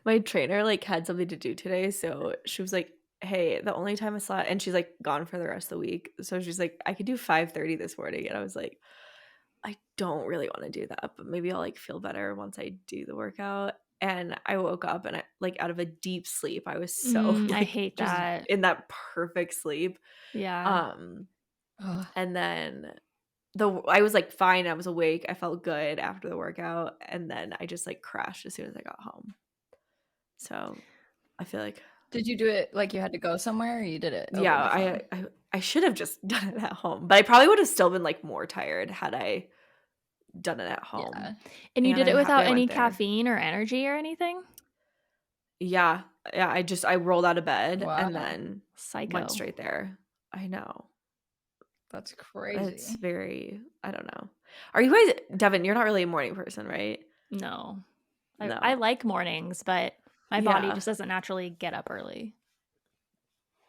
my trainer like had something to do today, so she was like, "Hey, the only time I saw it," and she's like gone for the rest of the week. So she's like, "I could do 5:30 this morning," and I was like, "I don't really want to do that, but maybe I'll like feel better once I do the workout." And I woke up and I like out of a deep sleep. I was so I like hate just that. in that perfect sleep. Yeah. Um, Ugh. and then I was like fine. I was awake. I felt good after the workout, and then I just like crashed as soon as I got home. So I feel like Did you do it like you had to go somewhere, or you did it over the phone? I should have just done it at home, but I probably would have still been like more tired had I done it at home. Yeah. And you And did it I'm happy without I any went there. caffeine or energy or anything? Yeah. I rolled out of bed Wow. and then Psycho. went straight there. I know. That's It's crazy. very, I don't know. Are you guys, Devin, you're not really a morning person, right? No. No. I like mornings, but my body Yeah. just doesn't naturally get up early.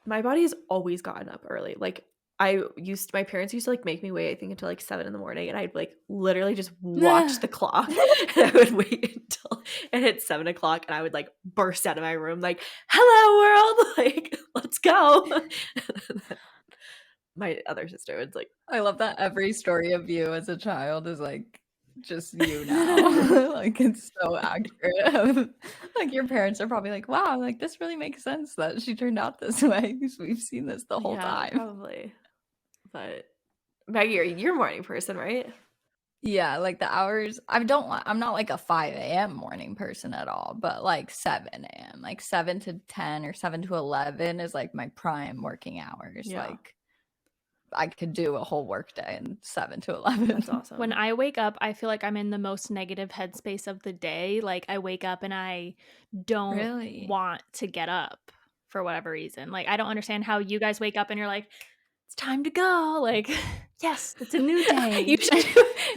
My body has always gotten up early. Like my parents used to like make me wait, I think until like 7 a.m. and I'd like literally just watch the clock and I would wait until it hit 7 o'clock and I would like burst out of my room like, "Hello world, like let's go." My other sister was like, I love that every story of you as a child is like just you now. Like it's so accurate. Like your parents are probably like, wow, like this really makes sense that she turned out this way because we've seen this the whole yeah, time. probably. But Maggie, you're a morning person, right? Yeah, like the hours. I'm not like a 5 a.m. morning person at all, but like 7 a.m. Like 7 to 10 or 7 to 11 is like my prime working hours. Yeah. Like I could do a whole workday in 7 to 11. That's awesome. When I wake up, I feel like I'm in the most negative headspace of the day. Like I wake up and I don't Really? want to get up for whatever reason. Like I don't understand how you guys wake up and you're like, it's time to go. Like, yes, it's a new day. you should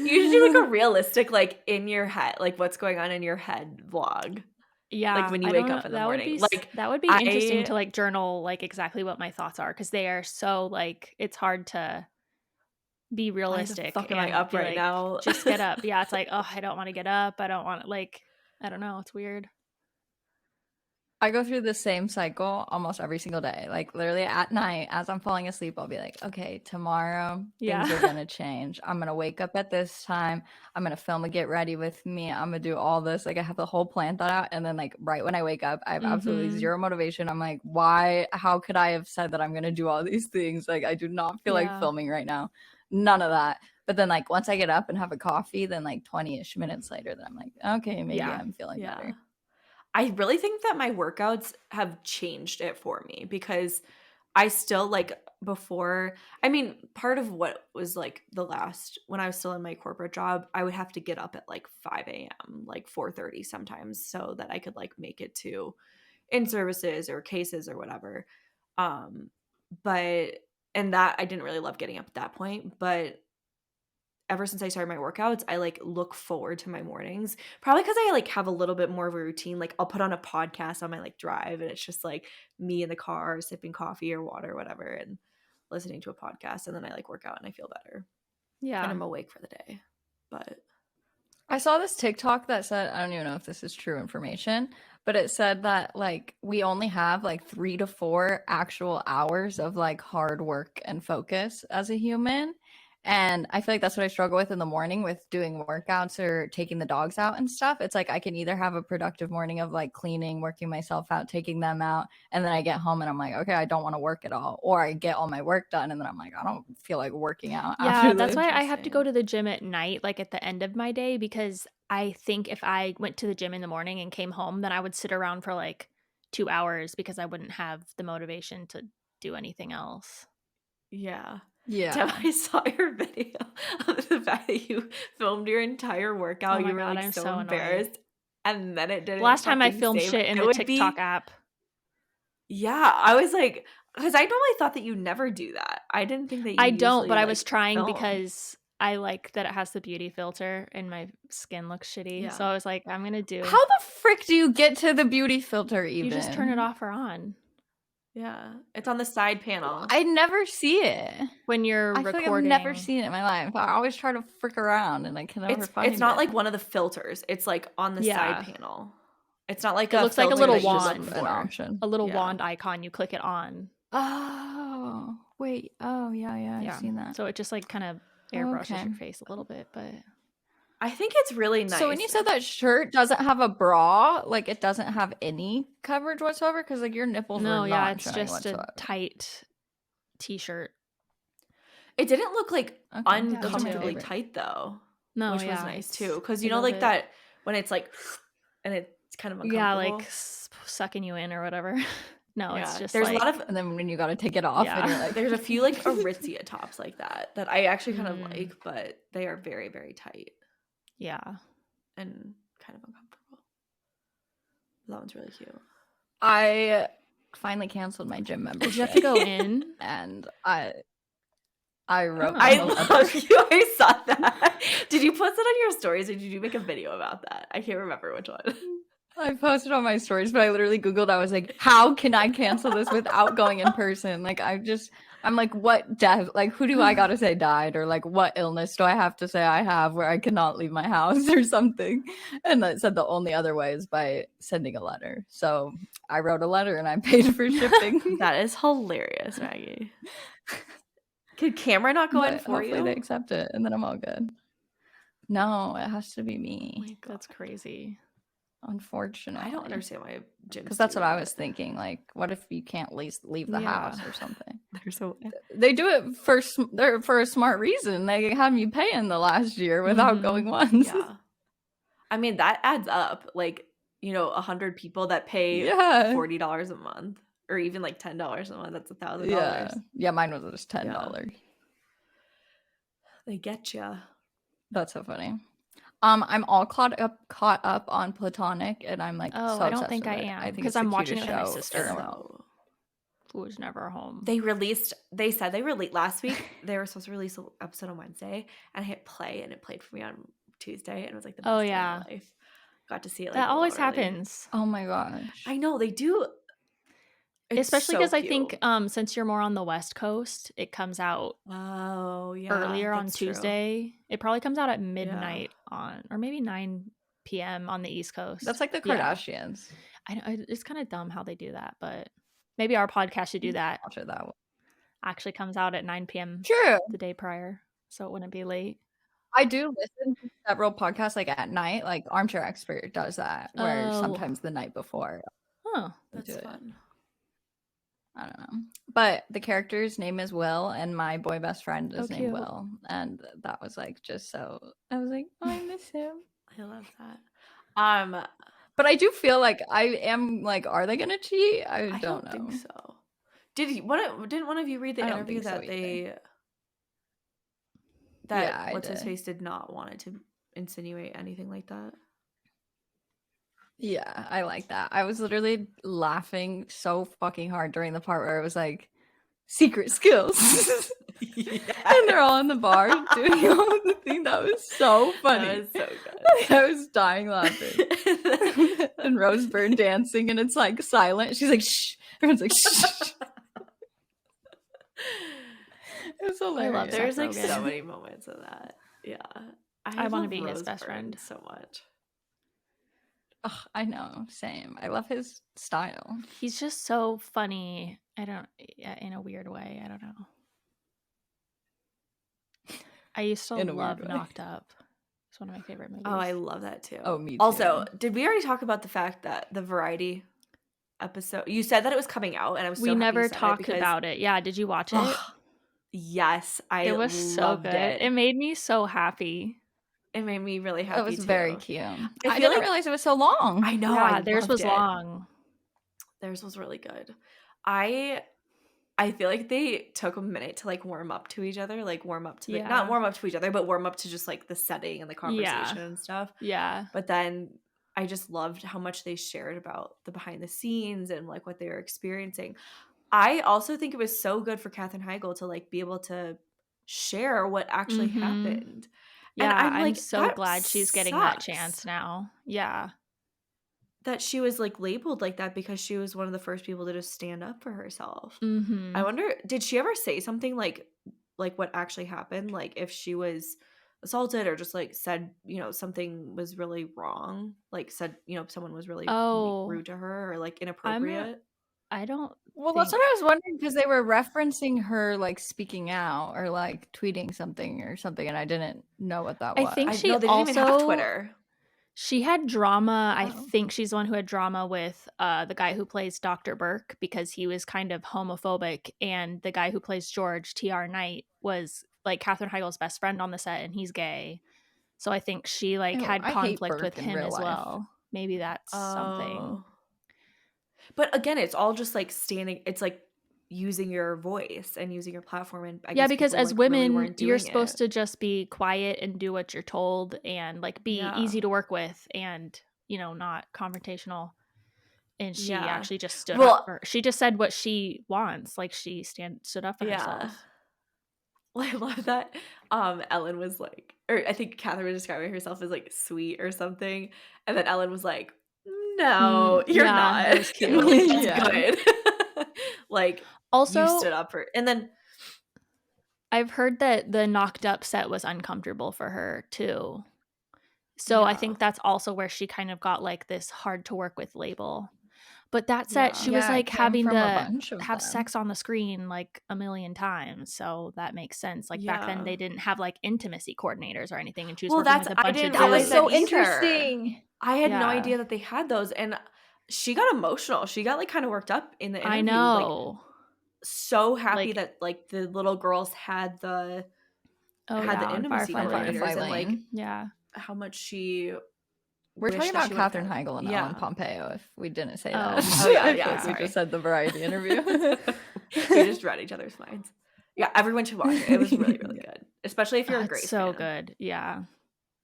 do like a realistic like in your head, like what's going on in your head vlog. Yeah, Like when you I wake don't up know. in the morning. That would be interesting to like journal like exactly what my thoughts are because they are so like it's hard to be realistic. Why the fuck am I up right now? Just get up. Yeah, it's like, oh, I don't want to get up. I don't want to like I don't know. It's weird. I go through the same cycle almost every single day. Like literally at night, as I'm falling asleep, I'll be like, okay, tomorrow things are gonna change. I'm gonna wake up at this time. I'm gonna film a get ready with me. I'm gonna do all this. Like I have the whole plan thought out. And then like right when I wake up, I have absolutely zero motivation. I'm like, why? How could I have said that I'm gonna do all these things? Like I do not feel like filming right now. None of that. But then like once I get up and have a coffee, then like 20-ish minutes later, then I'm like, okay, maybe I'm feeling better. I really think that my workouts have changed it for me because I still like before, I mean, part of what was like the last, when I was still in my corporate job, I would have to get up at like 5 a.m., like 4:30 sometimes so that I could like make it to in services or cases or whatever. But, and that I didn't really love getting up at that point, but ever since I started my workouts, I like look forward to my mornings. Probably because I like have a little bit more of a routine. Like I'll put on a podcast on my like drive and it's just like me in the car sipping coffee or water or whatever and listening to a podcast. And then I like work out and I feel better. Yeah. And I'm awake for the day. But I saw this TikTok that said, I don't even know if this is true information, but it said that like we only have like 3 to 4 actual hours of like hard work and focus as a human. And I feel like that's what I struggle with in the morning with doing workouts or taking the dogs out and stuff. It's like I can either have a productive morning of like cleaning, working myself out, taking them out, and then I get home and I'm like, okay, I don't want to work at all. Or I get all my work done and then I'm like, I don't feel like working out. Yeah, that's why I have to go to the gym at night, like at the end of my day, because I think if I went to the gym in the morning and came home, then I would sit around for like 2 hours because I wouldn't have the motivation to do anything else. Yeah. Yeah. I saw your video of the fact that you filmed your entire workout. You were God, like I'm so embarrassed. And then it didn't. Last time I filmed shit in the TikTok app. Yeah, I was like, because I normally thought that you never do that. I didn't think that you I don't, usually, but I like, was trying film. because I like that it has the beauty filter and my skin looks shitty. Yeah. So I was like, I'm going to do. How the frick do you get to the beauty filter even? You just turn it off or on. Yeah, it's on the side panel. I never see it when you're recording. I feel like I've never seen it in my life. I always try to frick around and I can never find it. It's not like one of the filters. It's like on the side panel. It's not like It looks like a filter little that you look wand. An for. option. A little Yeah. wand icon. You click it on. Oh, wait. Oh, yeah. I've seen that. So it just like kind of airbrushes Okay. your face a little bit, but I think it's really nice. So when you said that shirt doesn't have a bra, like it doesn't have any coverage whatsoever, because like your nipples no, were yeah, not it's showing just whatsoever. a tight t-shirt. It didn't look like Okay, uncomfortably yeah. tight though, No, which yeah, was nice it's- too. Because I you know, love like it. that when it's like, and it's kind of uncomfortable. Yeah, like sucking you in or whatever. No, it's just there's like, a lot of And then when you got to take it off, and you're like, there's a few like Aritzia tops like that I actually kind of Mm. like, but they are very, very tight yeah. and kind of uncomfortable. That one's really cute. I finally canceled my gym membership. Did you have to go in? And I wrote. Oh. I them a letter. love you. I saw that. Did you post it on your stories or did you make a video about that? I can't remember which one. I posted on my stories, but I literally Googled, I was like, how can I cancel this without going in person? Like, I'm like, what death? Like, who do I gotta say died? Or like, what illness do I have to say I have where I cannot leave my house or something? And it said the only other way is by sending a letter. So I wrote a letter and I paid for shipping. That is hilarious, Maggie. Could Camera not go in But for hopefully you? they accept it and then I'm all good. No, it has to be me. Oh my God. That's crazy. Unfortunately. I don't understand why gyms Because that's do what I that. was thinking. Like, what if you can't leave the house or something? They're so They do it for a smart reason. They have you pay in the last year without Mhm. going once. yeah. I mean, that adds up. Like, 100 people that pay Yeah. $40 a month, or even like $10 a month. That's $1,000. Yeah, mine was just $10. They get you. That's so funny. I'm all caught up on Platonic, and I'm like, Oh, so I don't obsessed think with I it. am, I think 'cause it's the I'm watching cutest it with my show sister. in the world. Who was never home. They said they released last week. They were supposed to release an episode on Wednesday, and I hit play, and it played for me on Tuesday, and it was like the best Oh, day of yeah. my life. Got to see it. Like, That a always little early. happens. Oh my gosh. I know they do. It's Especially so because I cute. think since you're more on the West Coast, it comes out Oh yeah, earlier on that's true. Tuesday. It probably comes out at midnight or maybe 9 p.m. on the East Coast. That's like the Yeah. Kardashians. I know it's kind of dumb how they do that, but maybe our podcast should do that. Watch it that way. Actually comes out at 9 p.m. True. the day prior, so it wouldn't be late. I do listen to several podcasts like at night. Like Armchair Expert does that, where Oh. sometimes the night before. Huh. they do That's it. fun. I don't know. But the character's name is Will, and my boy best friend is named cute. Will. And that was like just so I was like, oh, I miss him. I love that. But I do feel like I am like, are they gonna cheat? I don't know. think so. Didn't one of you read the I don't interview think so that Yeah, I what's his did. face did not want it to insinuate anything like that? Yeah, I like that. I was literally laughing so fucking hard during the part where it was like secret skills. And they're all in the bar doing all the thing. That was so funny. That was so good. I was dying laughing. And Rose Byrne dancing, and it's like silent. She's like, shh. Everyone's like, shh. It was hilarious. love There's Seth like Rogen. so many moments of that. Yeah. I wanna love be his Rose best Byrne friend. so much. Ugh, I know, same. I love his style. He's just so funny. In a weird way. I don't know. I used to In a weird love way. Knocked Up. It's one of my favorite movies. Oh, I love that too. Oh, me too. Also, did we already talk about the fact that the Variety episode? You said that it was coming out, and I was so we happy never you said talked because, about it. Yeah, did you watch it? Ugh, yes, It was so loved good. It. It made me so happy. It made me really happy. It was too. very cute. I feel didn't like- realize it was so long. I know. Yeah, I theirs loved was it. long. Theirs was really good. I feel like they took a minute to like warm up to each other, like warm up to the, Yeah. not warm up to each other, but warm up to just like the setting and the conversation and stuff. Yeah. But then I just loved how much they shared about the behind the scenes and like what they were experiencing. I also think it was so good for Katherine Heigl to like be able to share what actually Mhm. happened. Yeah, And I'm like, so that glad she's getting that sucks chance now. Yeah. that she was like labeled like that because she was one of the first people to just stand up for herself. Mm-hmm. I wonder, did she ever say something like what actually happened? Like if she was assaulted or just like said, something was really wrong, like said, someone was really Oh, rude to her or like I'm not. inappropriate? I don't Well, that's think. what I was wondering because they were referencing her like speaking out or like tweeting something or something, and I didn't know what that I was. think I she know they didn't even have also Twitter. she had drama. I Oh. think she's the one who had drama with the guy who plays Dr. Burke because he was kind of homophobic, and the guy who plays George, T.R. Knight, was like Katherine Heigl's best friend on the set, and he's gay. So I think she like Ew, had I hate conflict with Burke in him real as life. well. Maybe that's something. Oh. But again, it's all just like it's like using your voice and using your platform, and I Yeah, guess because people as like really women, weren't you're doing supposed it. to just be quiet and do what you're told and like be Yeah. easy to work with and, not confrontational. And she Yeah. actually just stood Well, up for, she just said what she wants. Like she stood up for yeah. herself. Well, I love that Ellen was like, or I think Catherine was describing herself as like sweet or something, and then Ellen was like, no, you're yeah, not. that was cute. Like, that's Yeah. good. Like, you Also, stood up for, and then I've heard that the knocked up set was uncomfortable for her too. So I Yeah. think that's also where she kind of got like this hard to work with label. But that said, Yeah. she was Yeah, it like came having from a to bunch of have them. sex on the screen like a million times. So that makes sense. Like back then Yeah. they didn't have like intimacy coordinators or anything. And she was Well, working that's with a I bunch of didn't That was realize dudes. that so either. interesting. I had no Yeah. idea that they had those, and she got emotional. She got like kind of worked up in the interview. I Like, know. so happy Like- that like the little girls had the Oh had yeah, the on intimacy Firefly Lane. coordinators, and like Yeah. how much she We're wished talking that about she would've Katherine had- Heigl and yeah. Ellen Pompeo, if we didn't say Oh. that. Oh, yeah, I yeah, feel like we sorry. just said the variety interview. We just read each other's minds. Yeah, everyone should watch it. It was really, really good, especially if you're Oh, a it's Grace so fan. good. Yeah.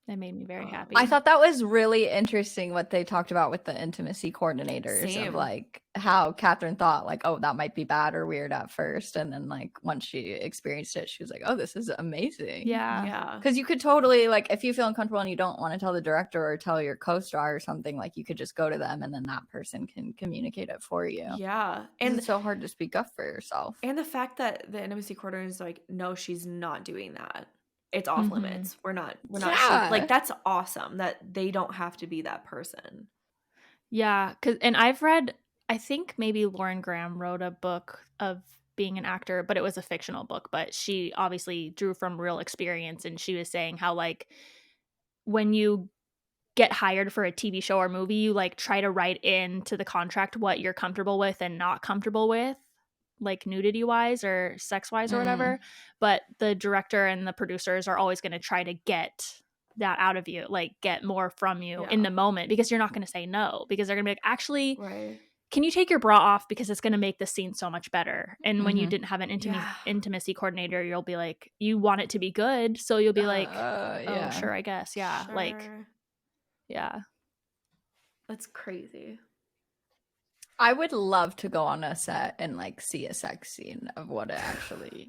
That made me very happy. I thought that was really interesting what they talked about with the intimacy coordinators Same. of like how Katherine thought like, oh, that might be bad or weird at first. And then like once she experienced it, she was like, oh, this is amazing. Yeah. Yeah. Because you could totally like if you feel uncomfortable and you don't want to tell the director or tell your co-star or something, like you could just go to them and then that person can communicate it for you. Yeah. 'Cause And it's so hard to speak up for yourself. And the fact that the intimacy coordinator is like, no, she's not doing that. It's off Mhm. limits. We're not Yeah. like, that's awesome that they don't have to be that person. Yeah, and I think maybe Lauren Graham wrote a book of being an actor, but it was a fictional book, but she obviously drew from real experience, and she was saying how like when you get hired for a TV show or movie, you like try to write into the contract what you're comfortable with and not comfortable with, like nudity wise or sex wise or whatever, but the director and the producers are always going to try to get that out of you, like get more from you in the moment, because you're not going to say no, because they're going to be like, actually, Right. can you take your bra off, because it's going to make the scene so much better. And when you didn't have an intimacy coordinator, you'll be like, you want it to be good, so you'll be like, yeah. oh sure, I guess, yeah, like Sure. yeah. That's crazy. I would love to go on a set and like see a sex scene of what it actually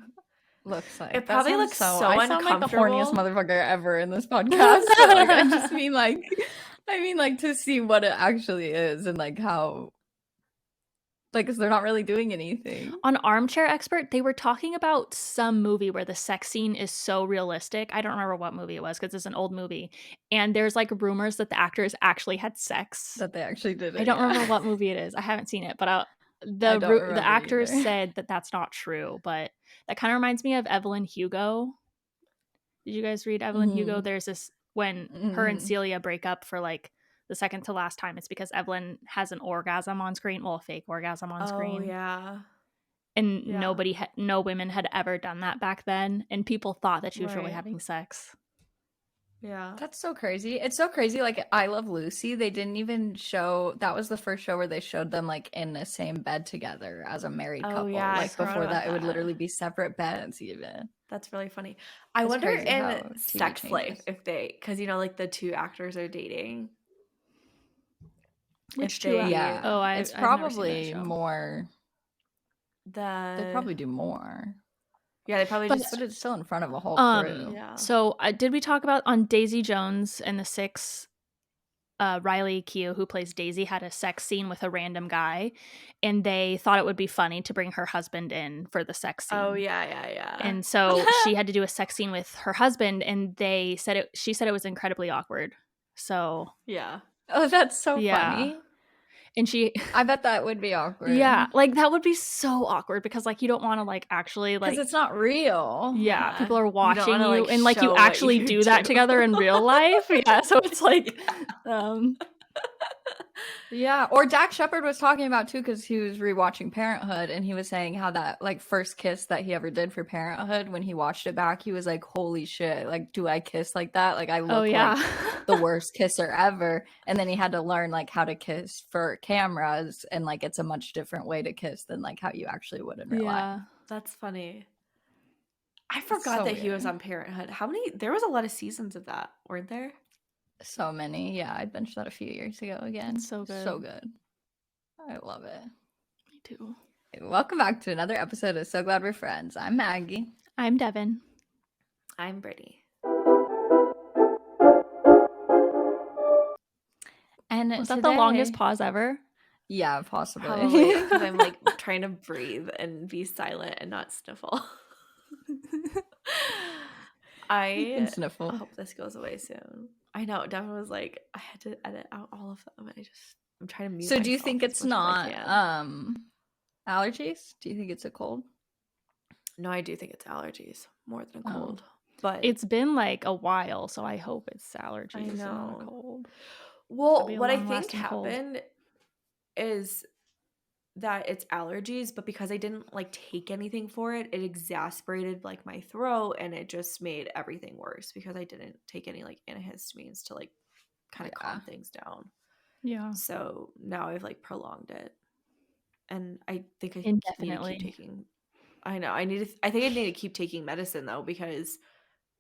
looks like. It probably sounds looks so I sound like the horniest uncomfortable. motherfucker ever in this podcast. But, like, I just mean like to see what it actually is and like how like 'cause they're not really doing anything. On Armchair Expert, they were talking about some movie where the sex scene is so realistic. I don't remember what movie it was because it's an old movie. And there's like rumors that the actors actually had sex. That they actually did it. I don't remember what movie it is. I haven't seen it, but don't remember the actors either. said that that's not true. But that kind of reminds me of Evelyn Hugo. Did you guys read Evelyn Hugo? There's this when her and Celia break up for like the second to last time. It's because Evelyn has an orgasm on screen, well, a fake orgasm on screen. Oh, yeah. And no women had ever done that back then, and people thought that she was really Right. having sex. Yeah. That's so crazy. It's so crazy. Like I Love Lucy, they didn't even show. That was the first show where they showed them like in the same bed together as a married Oh, couple. yeah, I Like forgot before about that, it would that. literally be separate beds even. That's really funny. I It's wonder crazy how in TV Sex Life changes. if they, because like the two actors are dating. Which If two? they- Yeah. Oh, it's I've never seen that probably show. more. The They probably do more, yeah, they probably But- just but it's still in front of a whole crew. yeah. So did we talk about on Daisy Jones and the Six Riley Keough, who plays Daisy, had a sex scene with a random guy, and they thought it would be funny to bring her husband in for the sex scene. Oh yeah. And so she had to do a sex scene with her husband, and she said it was incredibly awkward. So yeah. Oh, that's so funny. And I bet that would be awkward. Yeah, like that would be so awkward because like you don't want to like actually like, because it's not real. Yeah, people are watching you, wanna, like, and like you show actually what you do that do. together in real life. Yeah, so it's like, Yeah, or Dak Shepard was talking about too, because he was rewatching Parenthood, and he was saying how that like first kiss that he ever did for Parenthood, when he watched it back, he was like, "Holy shit! Like, do I kiss like that? Like, I look like the worst kisser ever." And then he had to learn like how to kiss for cameras, and like it's a much different way to kiss than like how you actually would in real life. That's funny. I forgot that he was on Parenthood. There was a lot of seasons of that, weren't there? So many. Yeah, I binged that a few years ago again. It's so good. So good. I love it. Me too. Welcome back to another episode of So Glad We're Friends. I'm Maggie. I'm Devon. I'm Brittany. And was that the longest pause ever? Yeah, possibly. Probably, because I'm like trying to breathe and be silent and not sniffle. I sniffle. hope this goes away soon. I know. Devin was like, I had to edit out all of them. I'm trying to mute. So do you think it's not allergies? Do you think it's a cold? No, I do think it's allergies more than a cold. But it's been like a while, so I hope it's allergies. I know. And not a cold. Well, what I think happened is that it's allergies, but because I didn't like take anything for it, it exasperated like my throat, and it just made everything worse because I didn't take any like antihistamines to like kind of calm things down. Yeah. So now I've like prolonged it, and I think I indefinitely need to keep taking. I know I think I need to keep taking medicine though, because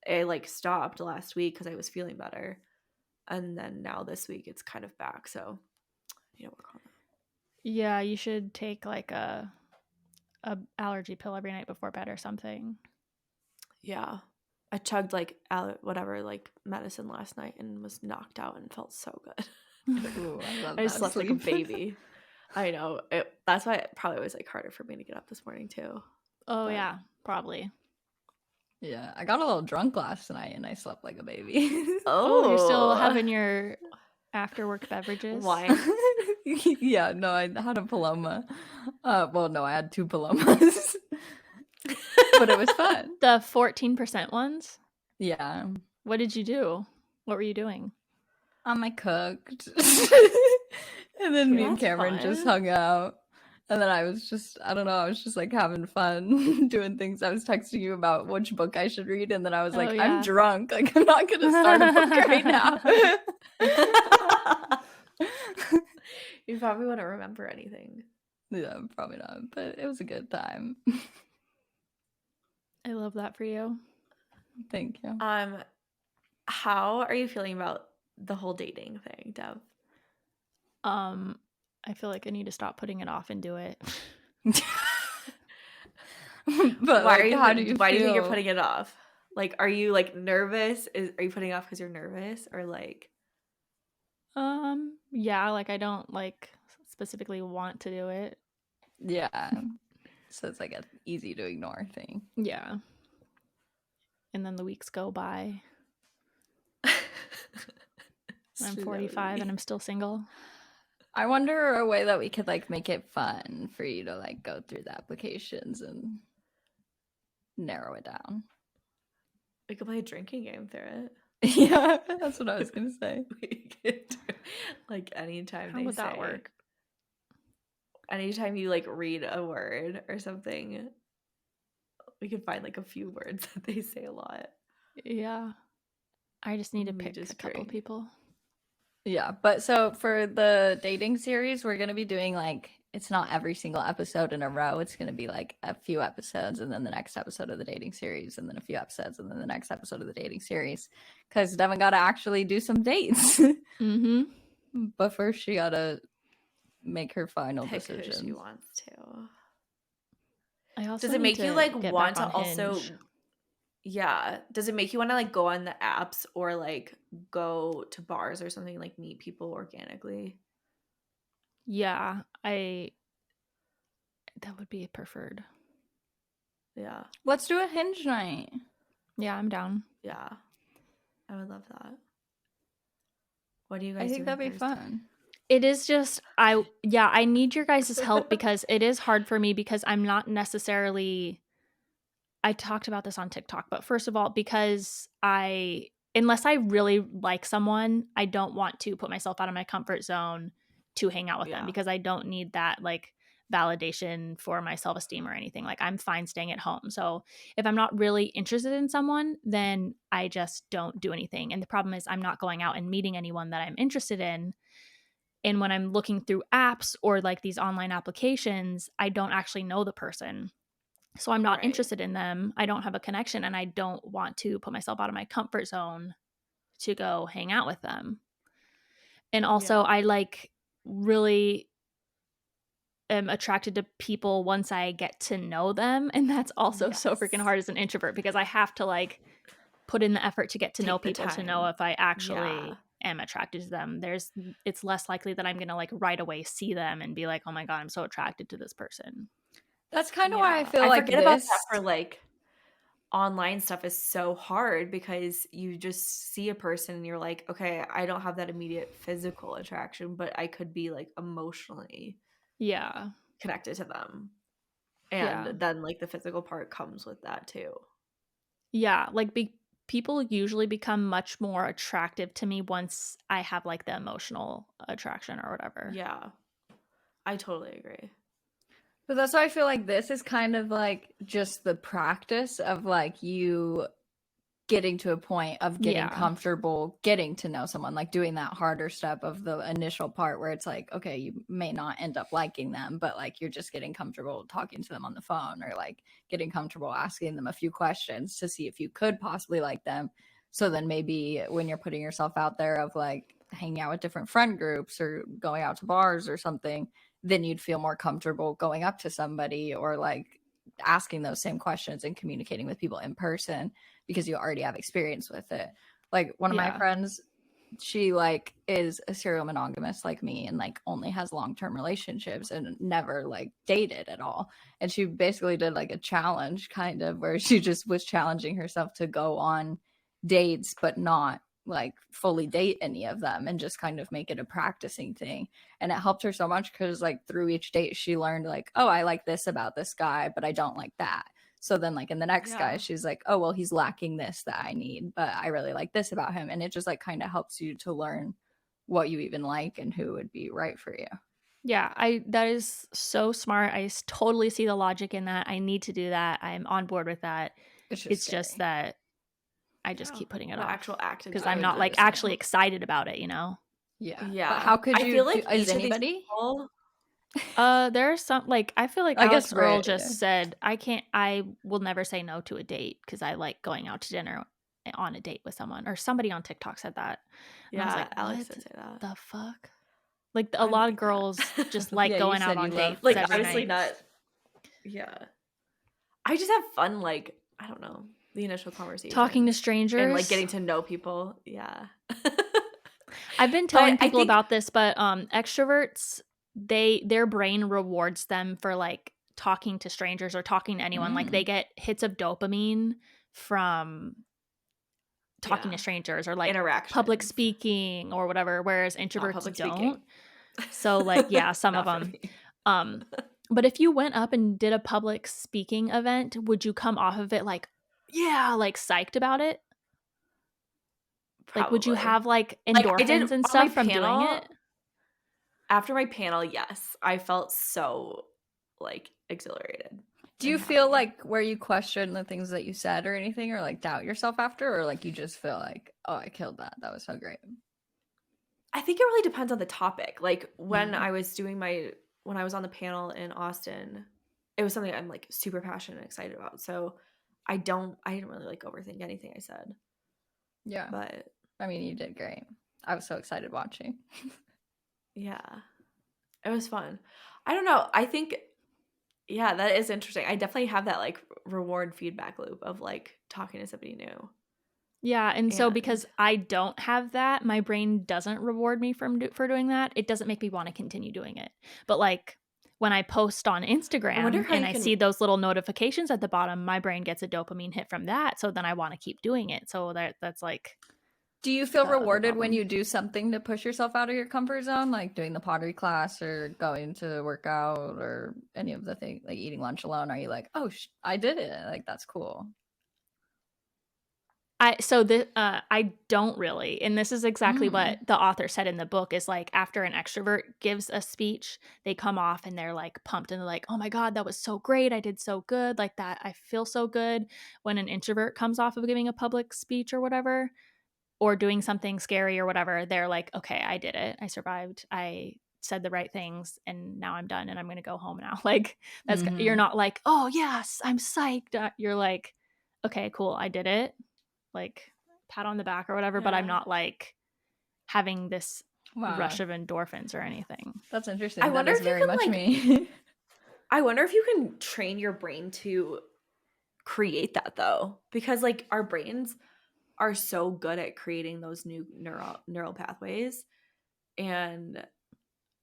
it like stopped last week because I was feeling better, and then now this week it's kind of back. So work on that. Yeah, you should take like a allergy pill every night before bed or something. Yeah. I chugged like like medicine last night and was knocked out and felt so good. Ooh, I love I slept like a baby. I know. That's why it probably was like harder for me to get up this morning too. Oh, yeah, probably. Yeah, I got a little drunk last night and I slept like a baby. Oh, you're still having your after work beverages? Wine? Yeah, no, I had a Paloma. Well, no, I had 2 Palomas. But it was fun. The 14% ones? Yeah. What did you do? What were you doing? I cooked. And then me and Cameron just hung out. And then I was just like having fun doing things. I was texting you about which book I should read, and then I was like, I'm drunk. Like, I'm not going to start a book right now. You probably wouldn't remember anything. Yeah, probably not. But it was a good time. I love that for you. Thank you. How are you feeling about the whole dating thing, Dev? I feel like I need to stop putting it off and do it. But why like, do you think you're putting it off? Like, are you like nervous? Are you putting it off because you're nervous, or like? Yeah, like I don't like specifically want to do it. Yeah. So it's like an easy to ignore thing. Yeah. And then the weeks go by. I'm 45 and I'm still single. I wonder a way that we could like make it fun for you to like go through the applications and narrow it down. We could play a drinking game through it. Yeah, that's what I was gonna say. We could do, like anytime. How would that work? Anytime you like read a word or something, we could find like a few words that they say a lot. Yeah. I just need to pick a couple people. Yeah, but so for the dating series, we're going to be doing like, it's not every single episode in a row. It's going to be like a few episodes and then the next episode of the dating series and then a few episodes and then the next episode of the dating series. Because Devin got to actually do some dates. Mm-hmm. But first she got to make her final decision. She wants to. I also Does it make you like want to also? Yeah. Does it make you want to like go on the apps or like go to bars or something, like meet people organically? Yeah, that would be preferred. Yeah. Let's do a Hinge night. Yeah, I'm down. Yeah. I would love that. What are you I guys think doing that'd be Thursday? fun. It is just I need your guys' help because it is hard for me because I'm not necessarily I talked about this on TikTok, but first of all, because unless I really like someone, I don't want to put myself out of my comfort zone to hang out with them Yeah. because I don't need that like validation for my self-esteem or anything. Like I'm fine staying at home. So if I'm not really interested in someone, then I just don't do anything. And the problem is I'm not going out and meeting anyone that I'm interested in. And when I'm looking through apps or like these online applications, I don't actually know the person. So I'm not Right. interested in them. I don't have a connection and I don't want to put myself out of my comfort zone to go hang out with them. And also Yeah. I like really am attracted to people once I get to know them. And that's also so freaking Yes. hard as an introvert because I have to like put in the effort to get to know Take the people to know time. if I Yeah. actually am attracted to them. It's less likely that I'm gonna like right away see them and be like, oh my God, I'm so attracted to this person. That's kind of why I Yeah. feel I like forget about that this. for like online stuff is so hard because you just see a person and you're like, okay, I don't have that immediate physical attraction, but I could be like emotionally Yeah. connected to them. Yeah. And then like the physical part comes with that too. Yeah, like people usually become much more attractive to me once I have like the emotional attraction or whatever. Yeah. I totally agree. But that's why I feel like this is kind of like just the practice of like you getting to a point of getting Yeah. comfortable getting to know someone, like doing that harder step of the initial part where it's like, okay, you may not end up liking them, but like you're just getting comfortable talking to them on the phone or like getting comfortable asking them a few questions to see if you could possibly like them. So then maybe when you're putting yourself out there of like hanging out with different friend groups or going out to bars or something, then you'd feel more comfortable going up to somebody or like asking those same questions and communicating with people in person because you already have experience with it. Like one of my Yeah. friends, she like is a serial monogamous like me and like only has long-term relationships and never like dated at all. And she basically did like a challenge kind of where she just was challenging herself to go on dates but not like fully date any of them and just kind of make it a practicing thing. And it helped her so much because like through each date she learned like, oh, I like this about this guy but I don't like that. So then like in the next guy she's like, oh well, he's lacking this that I need, but I really like this about him. And it just like kind of helps you to learn what you even like and who would be right for you. Yeah, that is so smart. I totally see the logic in that. I need to do that. I'm on board with that. It's just scary. that I just keep putting it The off actual act of because I I'm would not do like the same. actually excited about it, you know? Yeah. But Yeah. how could I you feel do, like is each of these anybody? people, There's some like I feel like I guess Alex Earl Brit, just said I will never say no to a date because I like going out to dinner on a date with someone, or somebody on TikTok said that. And I was yeah, like, Alex what did say that. the fuck? Like a I'm lot of like girls just that. like yeah, you going out said you on love dates Like every obviously night. not. Yeah. I just have fun, like, I don't know, the initial conversation. Talking to And like strangers. getting to know people. Yeah. I've been But telling I people think about this, but extroverts, their brain rewards them for like talking to strangers or talking to anyone. Like they get hits of dopamine from talking to strangers or like public interactions, speaking or whatever, whereas not introverts public don't. speaking. So like yeah, some of Not for them. me. But if you went up and did a public speaking event, would you come off of it like yeah, like psyched about it? Like would you Probably. have like Like I did endorphins and on my stuff from doing panel. it? After my panel, yes, I felt so like exhilarated. Do And you feel happy. like where you question the things that you said or anything, or like doubt yourself after, or like you just feel like, oh, I killed that. That was so great. I think it really depends on the topic. Like when I was when I was on the panel in Austin, it was something I'm like super passionate and excited about. So I didn't really like overthink anything I said. Yeah. But I mean, you did great. I was so excited watching. yeah, it was fun. I don't know. I think Yeah, that is interesting. I definitely have that like reward feedback loop of like talking to somebody new. Yeah, and so because And I don't have that, my brain doesn't reward me for doing that. It doesn't make me want to continue doing it. But like when I post on I wonder Instagram how and you I can see those little notifications at the bottom, my brain gets a dopamine hit from that. So then I want to keep doing it. So that's like Do you feel the other rewarded when problem. you do something to push yourself out of your comfort zone, like doing the pottery class or going to work out or any of the things, like eating lunch alone? Are you like, oh, I did it? Like, that's cool. I don't really, and this is exactly what Mm. the author said in the book is like after an extrovert gives a speech, they come off and they're like pumped and they're like, oh my God, that was so great. I did so good. Like that, I feel so good. When an introvert comes off of giving a public speech or whatever, or doing something scary or whatever, they're like, okay, I did it. I survived. I said the right things and now I'm done and I'm going to go home now. Like you're Mm-hmm. not like, oh yes, I'm psyched. You're like, okay, cool. I did it. Like pat on the back or whatever, but I'm yeah. not like having this Wow, rush of endorphins or anything. that's I interesting. That wonder is if you very can much like me. I wonder if you can train your brain to create that though, because like our brains are so good at creating those new neural pathways. And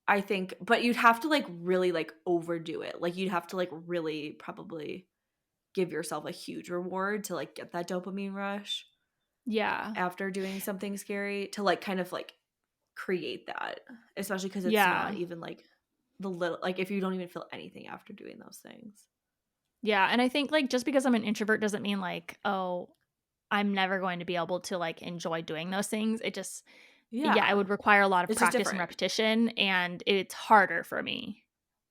I think, but you'd have to like really like overdo it. Like you'd have to like really probably give yourself a huge reward to like get that dopamine rush Yeah. after doing something scary to like kind of like create that, especially because it's not Yeah. even like the little, like if you don't even feel anything after doing those things. Yeah. And I think like just because I'm an introvert doesn't mean like, oh, I'm never going to be able to like enjoy doing those things. It just, yeah, it Yeah. would require a lot of It's just practice and different. repetition. And it's harder for me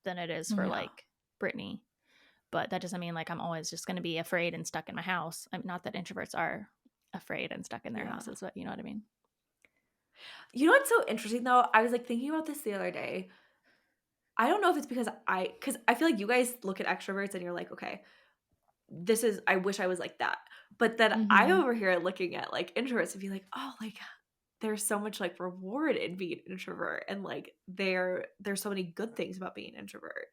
than it is for Yeah. like Brittany. But that doesn't mean like I'm always just going to be afraid and stuck in my house. Not that introverts are afraid and stuck in their Yeah. houses, but you know what I mean? You know what's so interesting though? I was like thinking about this the other day. I don't know if it's because I feel like you guys look at extroverts and you're like, okay, this is, I wish I was like that. But then I Mm-hmm. over here looking at like introverts and be like, oh, like there's so much like reward in being an introvert. And like there's so many good things about being an introvert.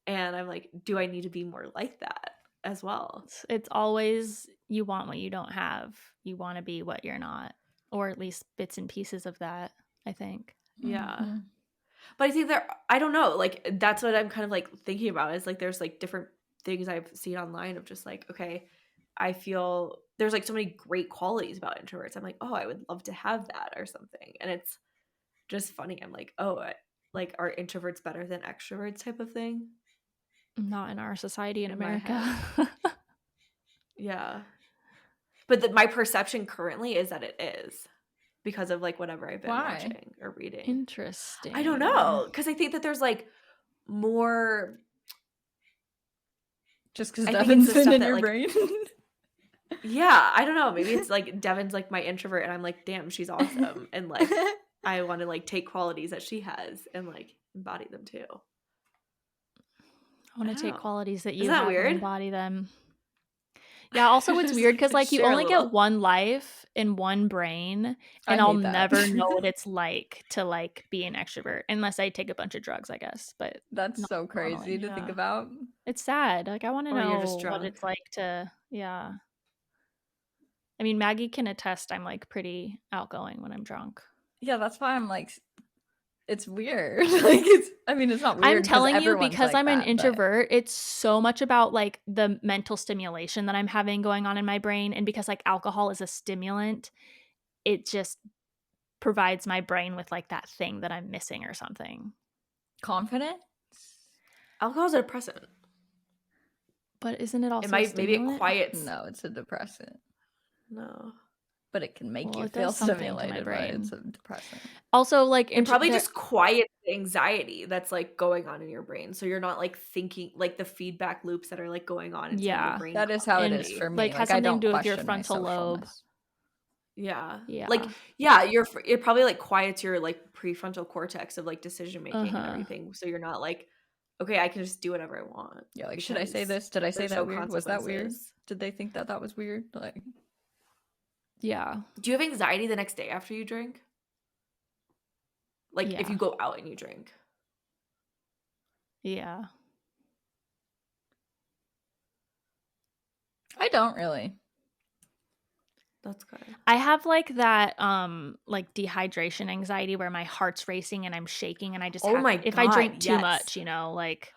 And I'm like, do I need to be more like that as well? It's always you want what you don't have. You want to be what you're not, or at least bits and pieces of that, I think. Yeah. Mm-hmm. But I think I don't know, like that's what I'm kind of like thinking about is like there's like different things I've seen online of just like, okay, I feel there's like so many great qualities about introverts. I'm like, oh, I would love to have that or something. And it's just funny. I'm like, oh, like are introverts better than extroverts type of thing Not in our society in in my America. head. Yeah. But my perception currently is that it is because of like whatever I've been Why? watching or reading. I don't Interesting. know. Because I think that there's like more, Just because I think it's Devin's the been stuff in that your like, brain? yeah, I don't know. Maybe it's like Devon's like my introvert and I'm like, damn, she's awesome. And like I want to like take qualities that she has and like embody them too. I want I to don't take know. qualities that you Isn't that have and weird? embody them. Yeah, also it's Just weird like because to like you share a only get little. one life in one brain, I and I'll hate that. never know what it's like to like be an extrovert unless I take a bunch of drugs, I guess. But That's not so crazy normally. to think Yeah. about. It's sad. Like I want to Or you're just know what drunk. it's like to, yeah. I mean, Maggie can attest I'm like pretty outgoing when I'm drunk. Yeah, that's why I'm like, it's weird. Like, I mean, it's not I'm weird because telling you, everyone's because like I'm an that, but introvert, it's so much about like the mental stimulation that I'm having going on in my brain. And because like alcohol is a stimulant, it just provides my brain with like that thing that I'm missing or something. confident? Alcohol's a depressant. But isn't it It also a might, maybe it stimulant? quiets. No, it's a depressant. No. But it can make Well, you it feel does something to my stimulated, but it's brain. a depressant. Also, like It probably just quiets the anxiety that's like going on in your brain. So you're not like thinking like the feedback loops that are like going on inside your yeah, brain That is how it and is for like me. has Like, I something don't to do with your question my frontal lobe. socialness. Yeah. Like, Yeah. yeah, it probably like quiets your like prefrontal cortex of like decision making and Uh-huh. everything. So you're not like, okay, I can just do whatever I want. Yeah, like, should I say because this? Did I say there's that no weird? Was that weird? consequences. Did they think that that was weird? Like, Yeah. Do you have anxiety the next day after you drink? Like if Yeah. you go out and you drink? Yeah. I don't really. That's good. I have like that like dehydration anxiety where my heart's racing and I'm shaking and I just Oh my if I drink God, too yes. much, you know, like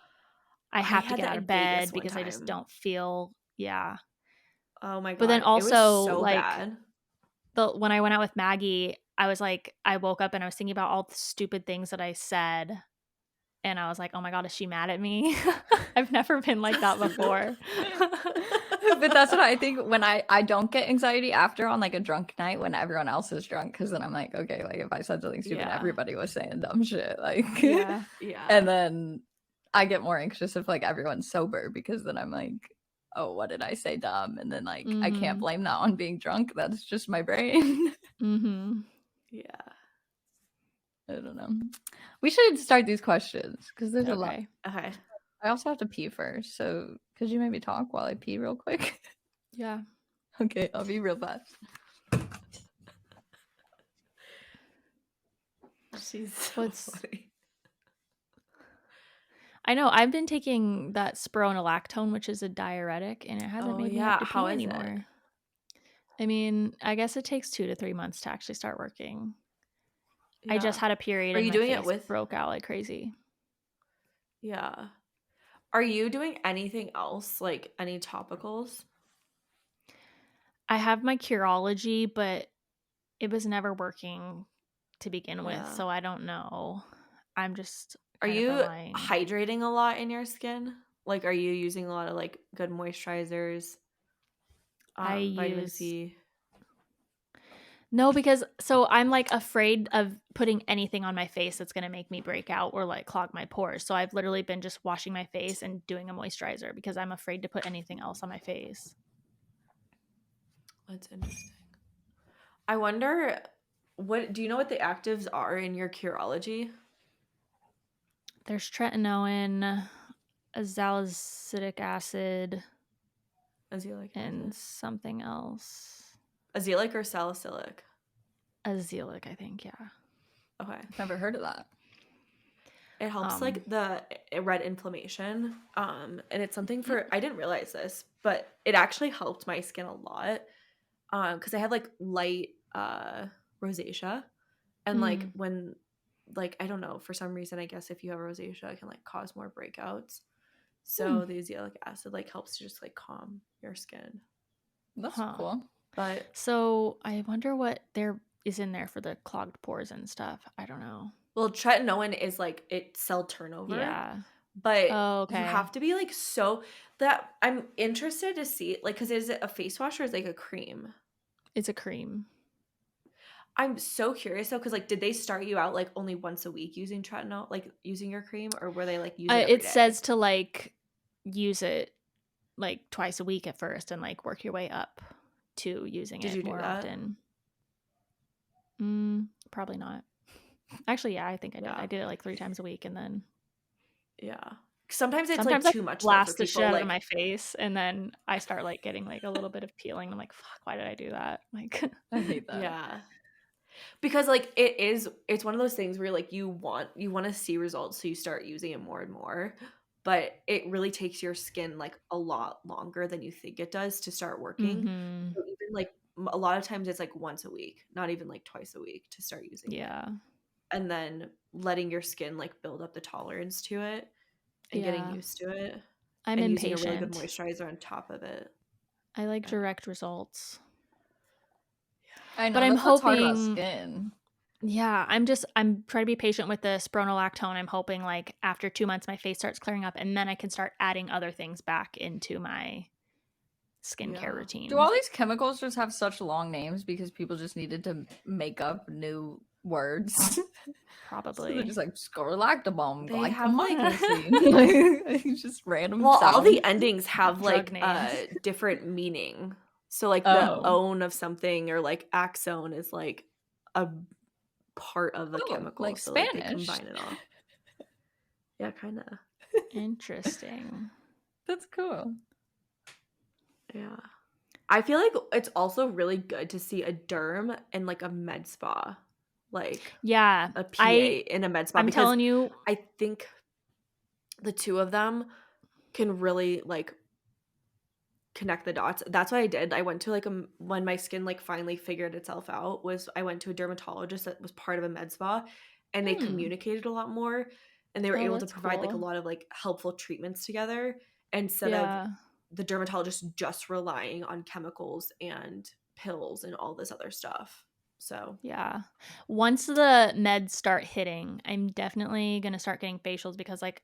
I I have to had get that out in of Vegas bed one because I just time. don't feel Oh my But then God. It was also so like bad. when I went out with Maggie, I was like I woke up and I was thinking about all the stupid things that I said and I was like, "Oh my God, is she mad at me?" I've never been like that before. But that's what I think when I don't get anxiety after on like a drunk night when everyone else is drunk, because then I'm like, okay, like if I said something stupid, Yeah. everybody was saying dumb shit, like Yeah. Yeah. and then I get more anxious if like everyone's sober, because then I'm like, oh, what did I say dumb? And then like I can't blame that on being drunk. That's just my brain. Yeah. I don't know. We should start these questions because there's a lot. Okay. I also have to pee first, so could you maybe talk while I pee real quick? Yeah. Okay, I'll be real fast. She's so funny. I know. I've been taking that spironolactone, which is a diuretic, and it hasn't made me have to pee How is anymore. it? I mean, I guess it takes 2 to 3 months to actually start working. Yeah. I just had a period Are and you my doing face it with broke out like crazy. Yeah. Are you doing anything else, like any topicals? I have my Curology, but it was never working to begin with, so I don't know. I'm just Are kind of you relying. hydrating a lot in your skin? Like, are you using a lot of like good moisturizers? Vitamin C. No, because so I'm like afraid of putting anything on my face that's going to make me break out or like clog my pores. So I've literally been just washing my face and doing a moisturizer because I'm afraid to put anything else on my face. That's interesting. I wonder do you know what the actives are in your Curology? There's tretinoin, azelaic acid, and something else. Azelaic or salicylic? Azelaic, I think, yeah. Okay. Never heard of that. It helps like the red inflammation. And it's something for I didn't realize this, but it actually helped my skin a lot. Because I had like light rosacea. And like when like I don't know, for some reason I guess if you have rosacea it can like cause more breakouts. So the azelaic acid like helps to just like calm your skin. That's cool. But so I wonder what there is in there for the clogged pores and stuff. I don't know. Well, tretinoin is like it's cell turnover. Yeah. But you have to be like so that I'm interested to see like because is it a face wash or is it like a cream? It's a cream. I'm so curious though, because like, did they start you out like only once a week using tretinoin, like using your cream, or were they like using it every day? Says to like use it like twice a week at first and like work your way up to using it more often. Probably not. Actually, yeah, I think I did. I did it like 3 times a week, and then sometimes it's like too much. Blast the shit out of my face, and then I start like getting like a little bit of peeling. I'm like, fuck, why did I do that? Like, I hate that. Yeah. Because like it's one of those things where like you want to see results, so you start using it more and more, but it really takes your skin like a lot longer than you think it does to start working. So even like a lot of times it's like once a week, not even like twice a week to start using it. And then letting your skin like build up the tolerance to it and getting used to it. I'm and impatient. using a really good moisturizer on top of it. I like direct results. I know, but I'm hoping hard about skin. Yeah, I'm trying to be patient with the spironolactone. I'm hoping like after 2 months my face starts clearing up and then I can start adding other things back into my skincare routine. Do all these chemicals just have such long names because people just needed to make up new words? Probably. So they're just like scrolactobomb, They have like just random sounds. All the endings have like a different meaning. So like the own of something or like axone is like a part of the chemical. Like so Spanish. Like they combine it all. Yeah, kind of. Interesting. That's cool. Yeah. I feel like it's also really good to see a derm and like a med spa. Like a PA in a med spa. I'm telling you, I think the two of them can really like connect the dots. That's what I did. I went to like when my skin like finally figured itself out, was I went to a dermatologist that was part of a med spa, and they communicated a lot more, and they were Oh, able to that's provide like a cool. lot of like helpful treatments together instead of Yeah. the dermatologist just relying on chemicals and pills and all this other stuff. So Yeah. Once the meds start hitting, I'm definitely going to start getting facials because like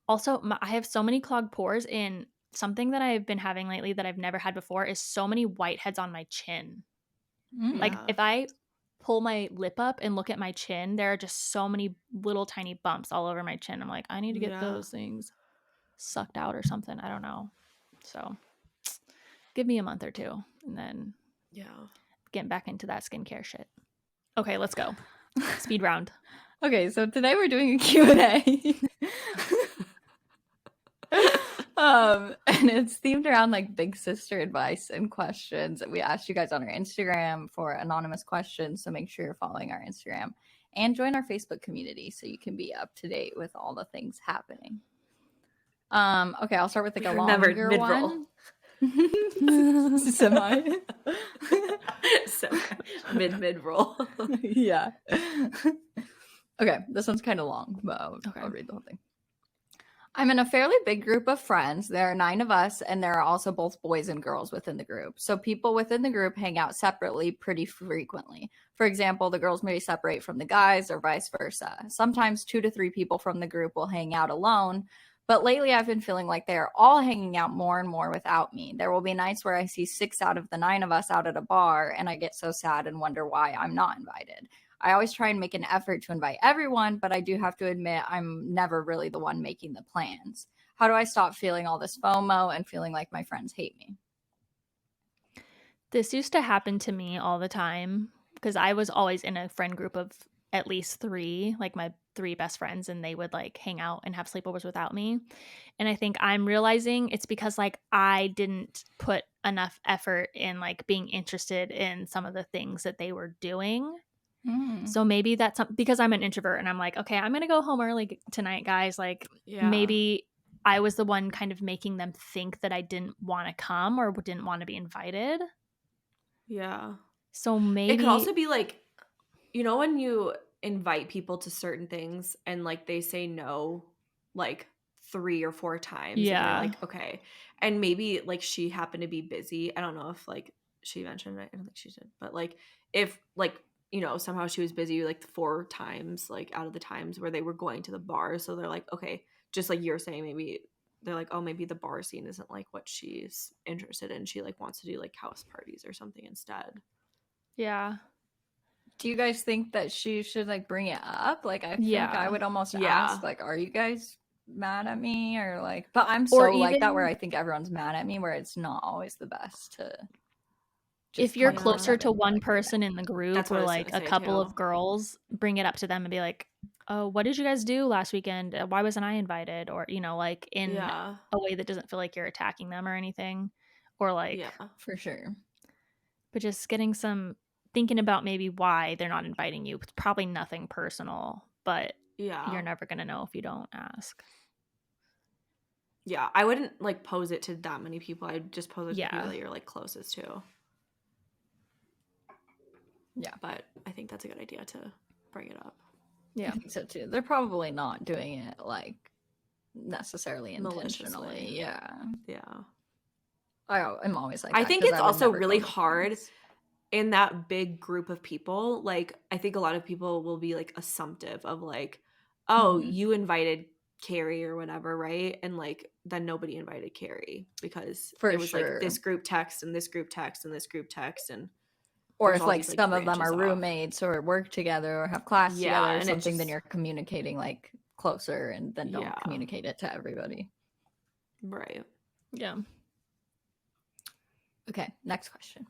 also I have so many clogged pores, and something that I've been having lately that I've never had before is so many whiteheads on my chin. Like yeah. if I pull my lip up and look at my chin, there are just so many little tiny bumps all over my chin. I'm like, I need to get Yeah. those things sucked out or something. I don't know. So give me a month or two and then Yeah. getting back into that skincare shit. Okay, let's go. Speed round. Okay, so today we're doing a Q&A. And it's themed around like big sister advice and questions that we asked you guys on our Instagram for anonymous questions. So make sure you're following our Instagram and join our Facebook community so you can be up to date with all the things happening. Okay, I'll start with like a longer mid-roll. one. Semi. Mid-roll. Yeah. Okay, this one's kind of long, but I'll read the whole thing. I'm in a fairly big group of friends. There are 9 of us, and there are also both boys and girls within the group. So people within the group hang out separately pretty frequently. For example, the girls may separate from the guys or vice versa. Sometimes 2 to 3 people from the group will hang out alone, but lately I've been feeling like they are all hanging out more and more without me. There will be nights where I see 6 out of the 9 of us out at a bar, and I get so sad and wonder why I'm not invited. I always try and make an effort to invite everyone, but I do have to admit I'm never really the one making the plans. How do I stop feeling all this FOMO and feeling like my friends hate me? This used to happen to me all the time because I was always in a friend group of at least 3, like my 3 best friends, and they would like hang out and have sleepovers without me. And I think I'm realizing it's because like I didn't put enough effort in like being interested in some of the things that they were doing. So maybe that's because I'm an introvert and I'm like, okay, I'm going to go home early tonight, guys. Like maybe I was the one kind of making them think that I didn't want to come or didn't want to be invited. Yeah. So maybe it could also be like, you know, when you invite people to certain things and like they say no like 3 or 4 times, and you're like, okay. And maybe like she happened to be busy. I don't know if like she mentioned it. I don't think she did. But like if like, you know, somehow she was busy like 4 times like out of the times where they were going to the bar. So they're like, okay, just like you're saying, maybe they're like, oh, maybe the bar scene isn't like what she's interested in. She like wants to do like house parties or something instead. Yeah. Do you guys think that she should like bring it up? Like I feel like I would almost ask like, are you guys mad at me? Or like, but I'm so like that where I think everyone's mad at me, where it's not always the best to if you're closer to one person in the group or like a couple of girls, bring it up to them and be like, oh, what did you guys do last weekend? Why wasn't I invited? Or, you know, like in a way that doesn't feel like you're attacking them or anything. Or like, for sure. But just getting some thinking about maybe why they're not inviting you. It's probably nothing personal, but you're never going to know if you don't ask. Yeah, I wouldn't like pose it to that many people. I'd just pose it to people that you're like closest to. Yeah. But I think that's a good idea to bring it up. Yeah, I think so too. They're probably not doing it like necessarily intentionally. Yeah. I'm always like, I think it's also really hard in that big group of people. Like, I think a lot of people will be like assumptive of like, oh, you invited Carrie or whatever, right? And like then nobody invited Carrie because it was like this group text and this group text and this group text, and or if like some of them are roommates or work together or have class together or something, then you're communicating like closer and then don't communicate it to everybody. Right. Yeah. Okay, next question.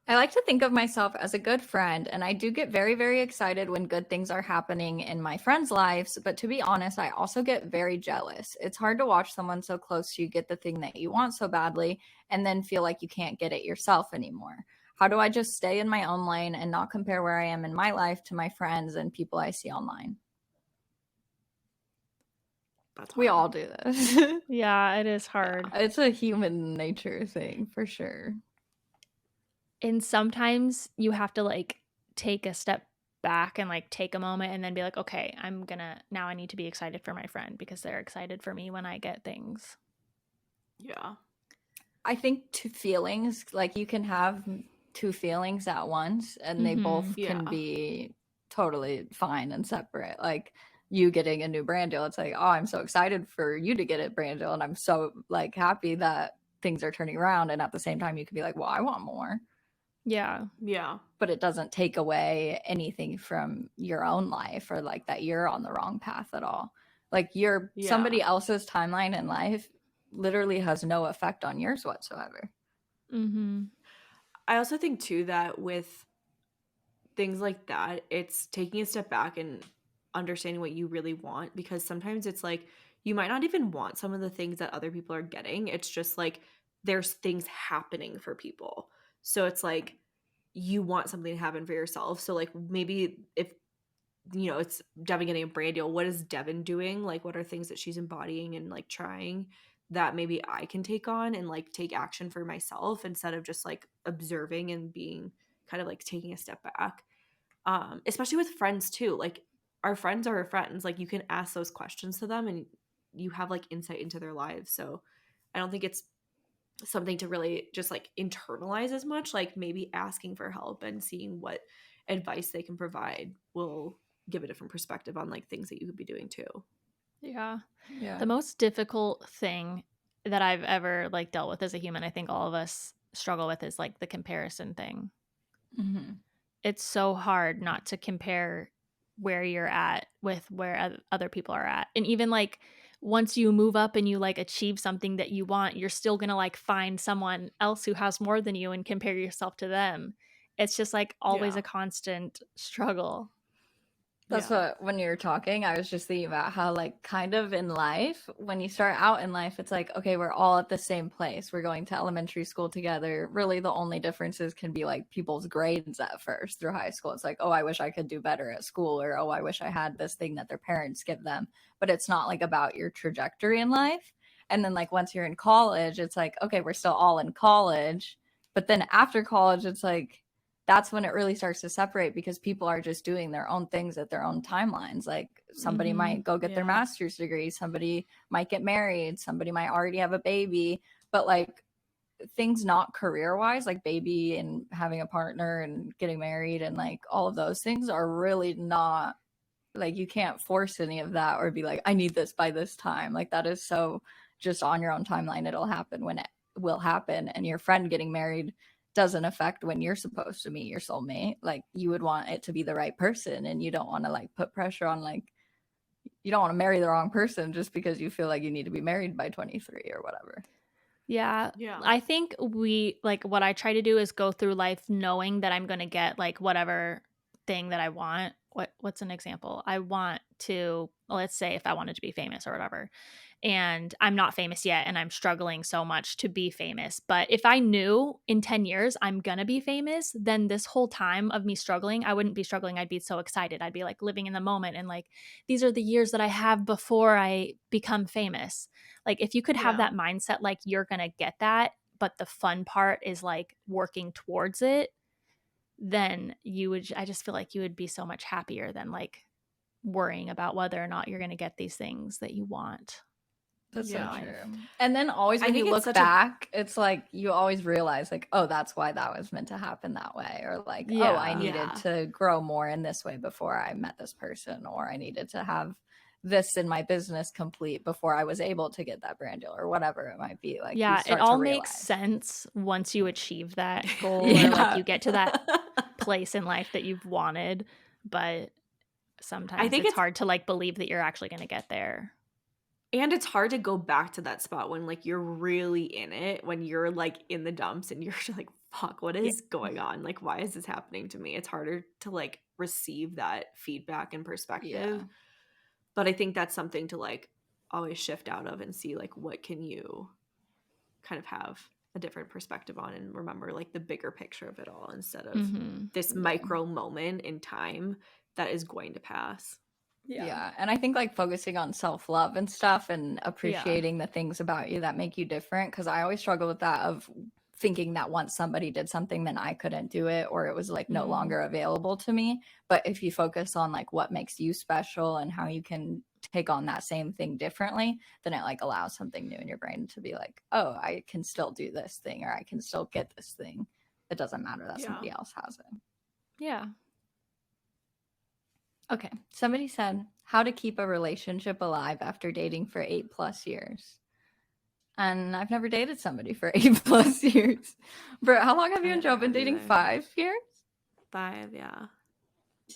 I like to think of myself as a good friend, and I do get very, very excited when good things are happening in my friends' lives, but to be honest, I also get very jealous. It's hard to watch someone so close to you get the thing that you want so badly and then feel like you can't get it yourself anymore. How do I just stay in my own lane and not compare where I am in my life to my friends and people I see online? That's We hard. all do this. Yeah, it is hard. Yeah, it's a human nature thing for sure. And sometimes you have to like take a step back and like take a moment and then be like, okay, now I need to be excited for my friend because they're excited for me when I get things. Yeah. I think two feelings, like you can have two feelings at once and they both can Yeah. be totally fine and separate. Like you getting a new brand deal, it's like, oh, I'm so excited for you to get a brand deal and I'm so like happy that things are turning around. And at the same time, you could be like, well, I want more. Yeah. Yeah. But it doesn't take away anything from your own life or like that you're on the wrong path at all. Like somebody else's timeline in life literally has no effect on yours whatsoever. Mm-hmm. I also think too that with things like that, it's taking a step back and understanding what you really want, because sometimes it's like you might not even want some of the things that other people are getting. It's just like there's things happening for people. So it's like you want something to happen for yourself. So like maybe if it's Devin getting a brand deal, what is Devin doing? Like what are things that she's embodying and like trying that maybe I can take on and like take action for myself instead of just like observing and being kind of like taking a step back. Especially with friends too. Like our friends are our friends. Like you can ask those questions to them and you have like insight into their lives. So I don't think it's something to really just like internalize as much. Like maybe asking for help and seeing what advice they can provide will give a different perspective on like things that you could be doing too. Yeah. Yeah. The most difficult thing that I've ever like dealt with as a human, I think all of us struggle with, is like the comparison thing. Mm-hmm. It's so hard not to compare where you're at with where other people are at. And even like once you move up and you like achieve something that you want, you're still going to like find someone else who has more than you and compare yourself to them. It's just like always Yeah. a constant struggle. That's Yeah. what, when you were talking, I was just thinking about how, like, kind of in life, when you start out in life, it's like, okay, we're all at the same place. We're going to elementary school together. Really, the only differences can be like people's grades at first through high school. It's like, oh, I wish I could do better at school, or oh, I wish I had this thing that their parents give them. But it's not like about your trajectory in life. And then, like, once you're in college, it's like, okay, we're still all in college. But then after college, it's like, that's when it really starts to separate because people are just doing their own things at their own timelines. Like somebody might go get their master's degree, somebody might get married, somebody might already have a baby, but like things not career wise, like baby and having a partner and getting married and like all of those things are really not, like, you can't force any of that or be like, I need this by this time. Like that is so just on your own timeline. It'll happen when it will happen. And your friend getting married doesn't affect when you're supposed to meet your soulmate. Like you would want it to be the right person, and you don't want to like put pressure on, like, you don't want to marry the wrong person just because you feel like you need to be married by 23 or whatever. Yeah. Yeah. I think what I try to do is go through life knowing that I'm going to get like whatever thing that I want. What's an example? I want to, let's say if I wanted to be famous or whatever, and I'm not famous yet and I'm struggling so much to be famous. But if I knew in 10 years I'm going to be famous, then this whole time of me struggling, I wouldn't be struggling. I'd be so excited. I'd be like living in the moment and like, these are the years that I have before I become famous. Like if you could have that mindset, like you're going to get that, but the fun part is like working towards it, then I just feel like you would be so much happier than like worrying about whether or not you're going to get these things that you want. That's Yeah. so true. And then always when I you think it's look such back, it's like you always realize like, oh, that's why that was meant to happen that way. Or like, oh, I needed to grow more in this way before I met this person, or I needed to have this in my business complete before I was able to get that brand deal, or whatever it might be. Like, you Yeah, start it all to makes realize. sense once you achieve that goal or Yeah. like you get to that place in life that you've wanted, but sometimes think it's hard to like believe that you're actually going to get there. And it's hard to go back to that spot when like you're really in it, when you're like in the dumps and you're like, fuck, what is going on? Like, why is this happening to me? It's harder to like receive that feedback and perspective. Yeah. But I think that's something to like always shift out of and see like what can you kind of have a different perspective on and remember like the bigger picture of it all instead of this micro moment in time that is going to pass. Yeah. And I think like focusing on self-love and stuff and appreciating the things about you that make you different. Cause I always struggle with that of thinking that once somebody did something, then I couldn't do it or it was like no longer available to me. But if you focus on like what makes you special and how you can take on that same thing differently, then it like allows something new in your brain to be like, oh, I can still do this thing or I can still get this thing. It doesn't matter that somebody else has it. Yeah. Okay. Somebody said, how to keep a relationship alive after dating for 8+ years. And I've never dated somebody for 8+ years. Bro, how long have you and Joe been dating? 5 years? 5, yeah.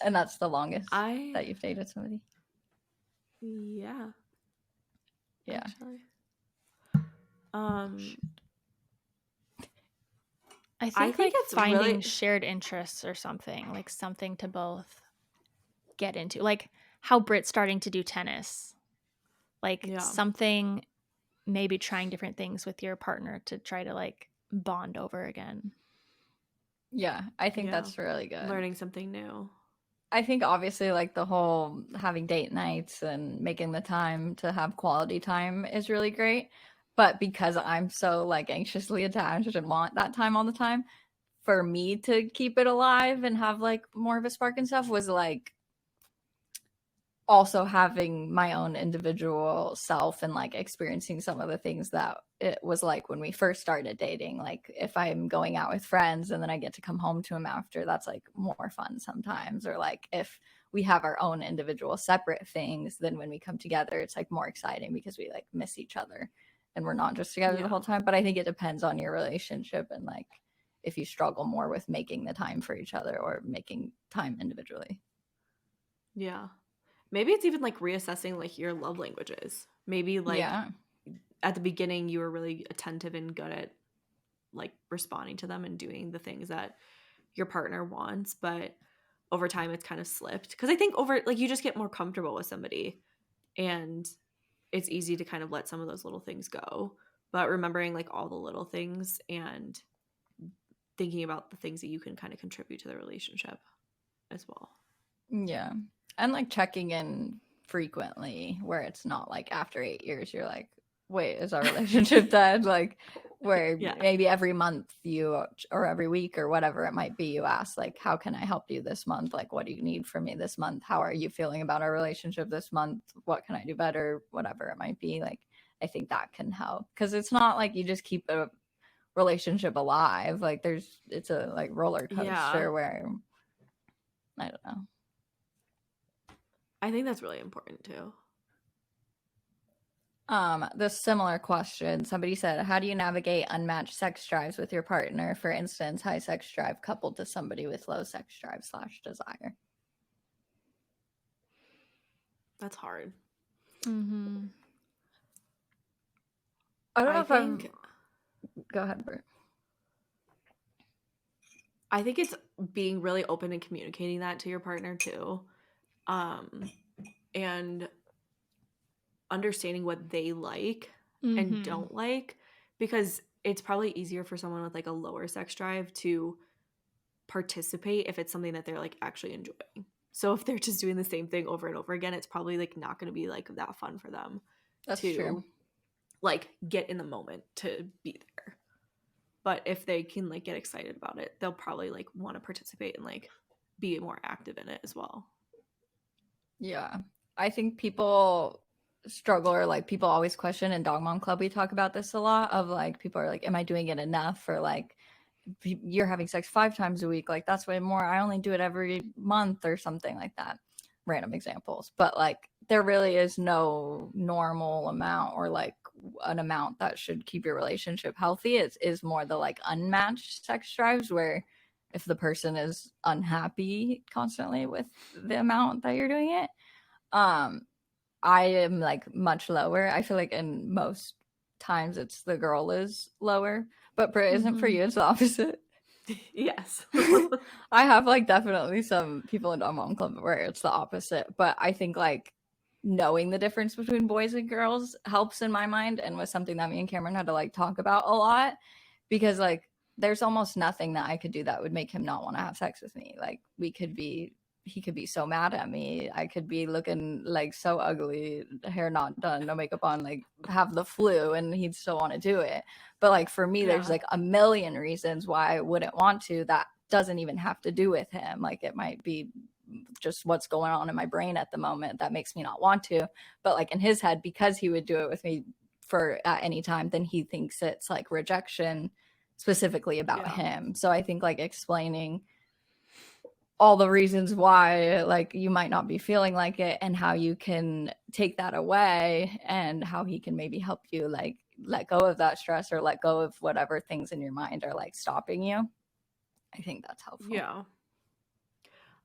And that's the longest that you've dated somebody? Yeah. Yeah. Actually. I think like it's finding really shared interests or something, like something to both get into, like how Britt's starting to do tennis, like something, maybe trying different things with your partner to try to like bond over again. Yeah, I think that's really good. Learning something new. I think obviously like the whole having date nights and making the time to have quality time is really great. But because I'm so like anxiously attached and want that time all the time, for me to keep it alive and have like more of a spark and stuff was like also having my own individual self and like experiencing some of the things that it was like when we first started dating. Like if I'm going out with friends and then I get to come home to them after, that's like more fun sometimes. Or like if we have our own individual separate things, then when we come together, it's like more exciting because we like miss each other and we're not just together the whole time. But I think it depends on your relationship and like if you struggle more with making the time for each other or making time individually. Yeah. Maybe it's even like reassessing like your love languages. Maybe like at the beginning you were really attentive and good at like responding to them and doing the things that your partner wants, but over time it's kind of slipped. Because I think you just get more comfortable with somebody and it's easy to kind of let some of those little things go. But remembering like all the little things and thinking about the things that you can kind of contribute to the relationship as well. Yeah. And like checking in frequently where it's not like after 8 years you're like, wait, is our relationship dead? Like where maybe every month you or every week or whatever it might be, you ask like, how can I help you this month? Like, what do you need from me this month? How are you feeling about our relationship this month? What can I do better? Whatever it might be. Like, I think that can help because it's not like you just keep a relationship alive. Like it's a like roller coaster where I don't know. I think that's really important too. This similar question, somebody said, how do you navigate unmatched sex drives with your partner? For instance, high sex drive coupled to somebody with low sex drive / desire. That's hard. Mm-hmm. I don't know go ahead, Bert. I think it's being really open and communicating that to your partner too. And understanding what they like and don't like, because it's probably easier for someone with like a lower sex drive to participate if it's something that they're like actually enjoying. So if they're just doing the same thing over and over again, it's probably like not going to be like that fun for them. That's true. Like get in the moment to be there. But if they can like get excited about it, they'll probably like want to participate and like be more active in it as well. Yeah. I think people struggle or like people always question in Dog Mom Club, we talk about this a lot of like people are like, am I doing it enough? Or like you're having sex 5 times a week, like that's way more. I only do it every month or something like that. Random examples. But like there really is no normal amount or like an amount that should keep your relationship healthy. It is more the like unmatched sex drives where if the person is unhappy constantly with the amount that you're doing it, I am like much lower. I feel like in most times it's the girl is lower, but Britt, isn't for you, it's the opposite. Yes. I have like definitely some people in Dog Mom Club where it's the opposite, but I think like knowing the difference between boys and girls helps in my mind and was something that me and Cameron had to like talk about a lot because like there's almost nothing that I could do that would make him not want to have sex with me. Like we could be he could be so mad at me. I could be looking like so ugly, hair not done, no makeup on, like have the flu, and he'd still want to do it. But like for me, there's like a million reasons why I wouldn't want to. That doesn't even have to do with him. Like it might be just what's going on in my brain at the moment that makes me not want to. But like in his head, because he would do it with me for at any time, then he thinks it's like rejection specifically about him. So I think like explaining all the reasons why like you might not be feeling like it and how you can take that away and how he can maybe help you like let go of that stress or let go of whatever things in your mind are like stopping you. I think that's helpful. Yeah.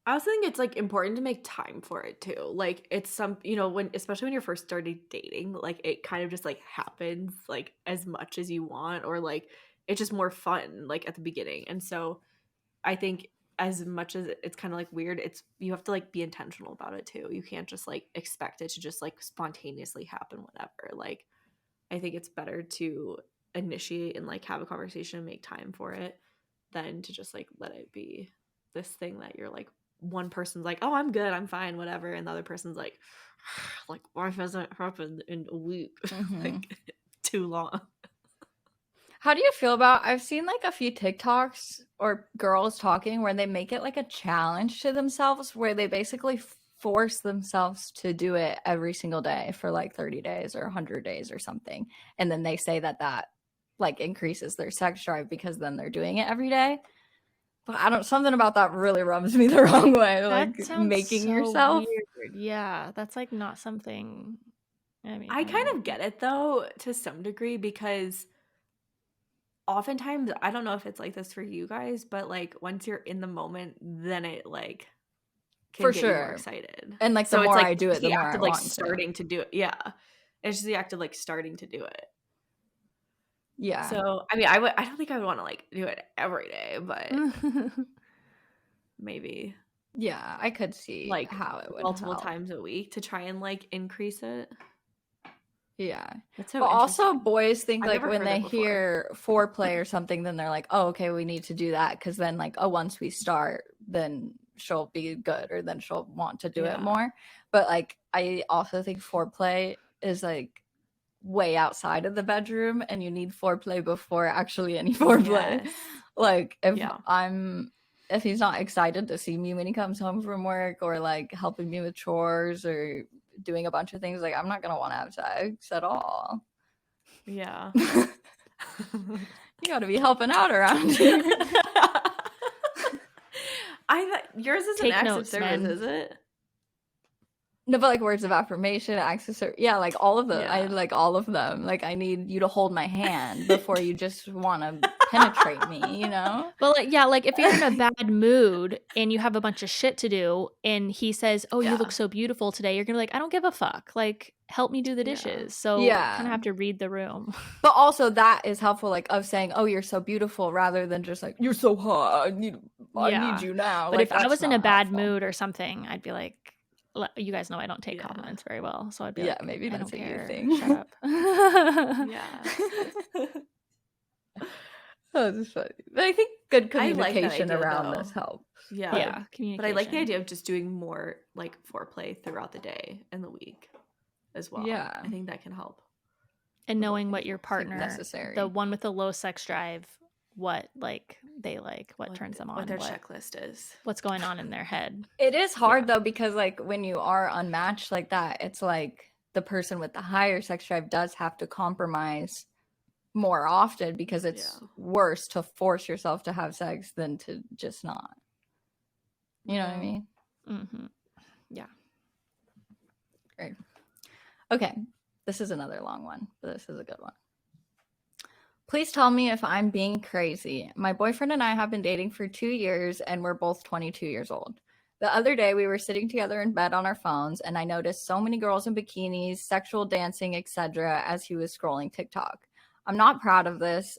I also think it's like important to make time for it too. Like it's some, you know, when especially when you're first started dating, like it kind of just like happens like as much as you want, or like it's just more fun like at the beginning. And so I think as much as it's kind of like weird, it's you have to like be intentional about it too. You can't just like expect it to just like spontaneously happen whenever. Like I think it's better to initiate and like have a conversation and make time for it than to just like let it be this thing that you're like, one person's like, oh, I'm good, I'm fine, whatever, and the other person's like why hasn't it happened in a week? Like too long. How do you feel about, I've seen like a few TikToks or girls talking where they make it like a challenge to themselves where they basically force themselves to do it every single day for like 30 days or 100 days or something. And then they say that that like increases their sex drive because then they're doing it every day. But I don't, something about that really rubs me the wrong way. That Like sounds making so yourself. weird. Yeah, that's like not something. I mean, I kind of get it though to some degree, because oftentimes, I don't know if it's like this for you guys, but like once you're in the moment, then it like can For get you more sure. excited. And like the So it's more like I do it, the more act I of like want to. starting to do it. Yeah, it's just the act of like starting to do it. Yeah. So I mean, I don't think I would want to like do it every day, but maybe Yeah, I could see like how it would multiple help. times a week to try and like increase it. Yeah. That's so But also interesting. boys think I've like never when heard they it before. hear foreplay or something, then they're like, oh, okay, we need to do that. Cause then like, oh, once we start, then she'll be good or then she'll want to do it more. But like, I also think foreplay is like way outside of the bedroom and you need foreplay before actually any foreplay. Yes. Like if he's not excited to see me when he comes home from work or like helping me with chores or doing a bunch of things, like I'm not gonna want to have sex at all. Yeah. You gotta be helping out around here. I thought yours is an Take acts of notes, service, men. is it? No, but like words of affirmation, accessory, yeah, like all of them. Yeah. I like all of them. Like I need you to hold my hand before you just want to penetrate me, you know? Well, like, yeah, like if you're in a bad mood and you have a bunch of shit to do and he says, oh, you look so beautiful today, you're gonna be like, I don't give a fuck. Like, help me do the dishes. So you kind of have to read the room. But also that is helpful, like of saying, oh, you're so beautiful, rather than just like, you're so hot, I need you now. But like, if I was in a bad helpful. mood or something, I'd be like, you guys know I don't take compliments very well. So I'd be like, maybe I that's don't a you care. thing. Shut up. Oh, this is funny. But I think good communication idea, around though. this helps. Yeah. Communication. But I like the idea of just doing more like foreplay throughout the day and the week as well. Yeah. I think that can help. And knowing what your partner, necessary. the one with the low sex drive, what like they like, what turns them on, what their checklist is, what's going on in their head. It is hard though, because like when you are unmatched like that, it's like the person with the higher sex drive does have to compromise more often, because it's worse to force yourself to have sex than to just not. You know what I mean? Mm-hmm. Yeah. Great. Okay. This is another long one, but this is a good one. Please tell me if I'm being crazy. My boyfriend and I have been dating for 2 years and we're both 22 years old. The other day we were sitting together in bed on our phones and I noticed so many girls in bikinis, sexual dancing, etc. as he was scrolling TikTok. I'm not proud of this,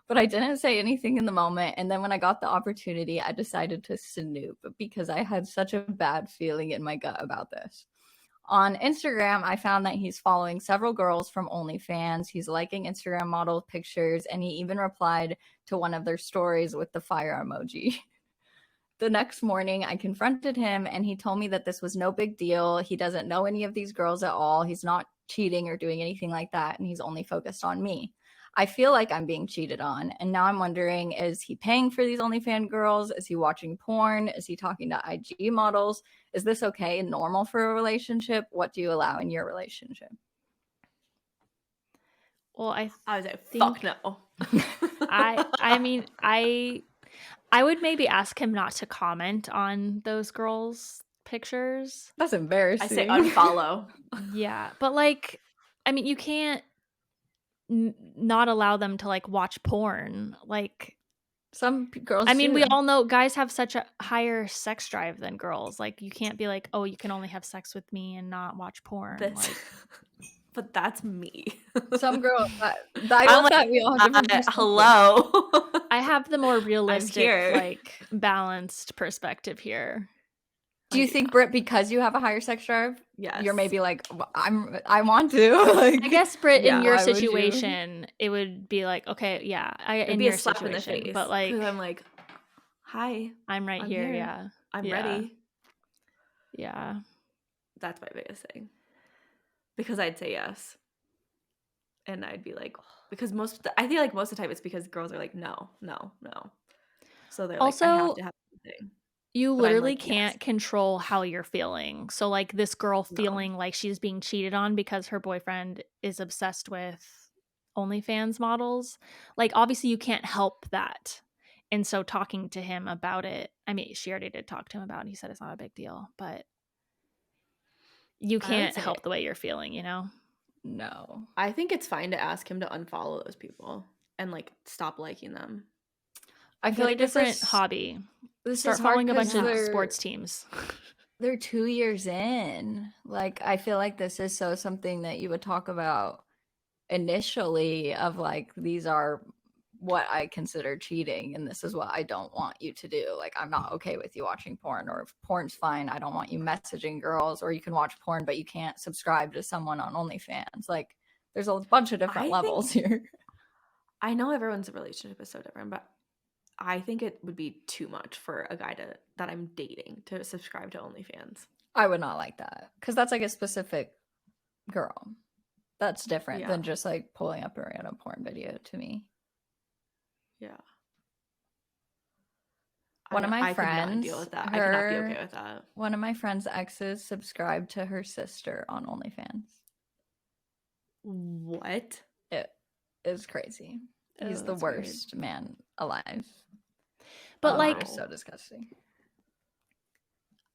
but I didn't say anything in the moment. And then when I got the opportunity, I decided to snoop because I had such a bad feeling in my gut about this. On Instagram, I found that he's following several girls from OnlyFans. He's liking Instagram model pictures, and he even replied to one of their stories with the fire emoji. the next morning I confronted him and he told me that this was no big deal. He doesn't know any of these girls at all. He's not cheating or doing anything like that. And he's only focused on me. I feel like I'm being cheated on. And now I'm wondering, is he paying for these OnlyFans girls? Is he watching porn? Is he talking to IG models? Is this okay and normal for a relationship? What do you allow in your relationship? Well, I was like, fuck no. I mean, I would maybe ask him not to comment on those girls' pictures. That's embarrassing. I say unfollow. Yeah, but like, I mean, you can't not allow them to like watch porn. Like, some girls I mean, do. we all know guys have such a higher sex drive than girls. Like, you can't be like, oh, you can only have sex with me and not watch porn. Like, but that's me. Some girls that we all have different hello. I have the more realistic, like balanced perspective here. Do you think, Britt, because you have a higher sex drive, yes, you're maybe like, I want to? Like, I guess, Britt, in your situation, it would be like, okay, yeah, it'd be a slap in the face. But like, I'm like, hi, I'm right here. Yeah, I'm ready. Yeah, that's my biggest thing. Because I'd say yes, and I'd be like, because I feel like most of the time it's because girls are like, no. So they're also, like, I have to have something. You literally can't control how you're feeling. So like this girl feeling like she's being cheated on because her boyfriend is obsessed with OnlyFans models. Like obviously you can't help that. And so talking to him about it, I mean, she already did talk to him about it. He said it's not a big deal, but you can't help the way you're feeling, you know? No. I think it's fine to ask him to unfollow those people and like stop liking them. I feel like a different hobby. Start following a bunch of sports teams. They're 2 years in. Like, I feel like this is something that you would talk about initially of like, these are what I consider cheating and this is what I don't want you to do. Like, I'm not okay with you watching porn, or if porn's fine, I don't want you messaging girls, or you can watch porn but you can't subscribe to someone on OnlyFans. Like, there's a bunch of different levels here. I know everyone's relationship is so different, but I think it would be too much for a guy that I'm dating to subscribe to OnlyFans. I would not like that, because that's like a specific girl. That's different than just like pulling up a random porn video to me. Yeah. One of my friends, could not deal with that. I could not be okay with that. One of my friend's exes subscribed to her sister on OnlyFans. What? It is crazy. He's the worst man alive. But like, so disgusting.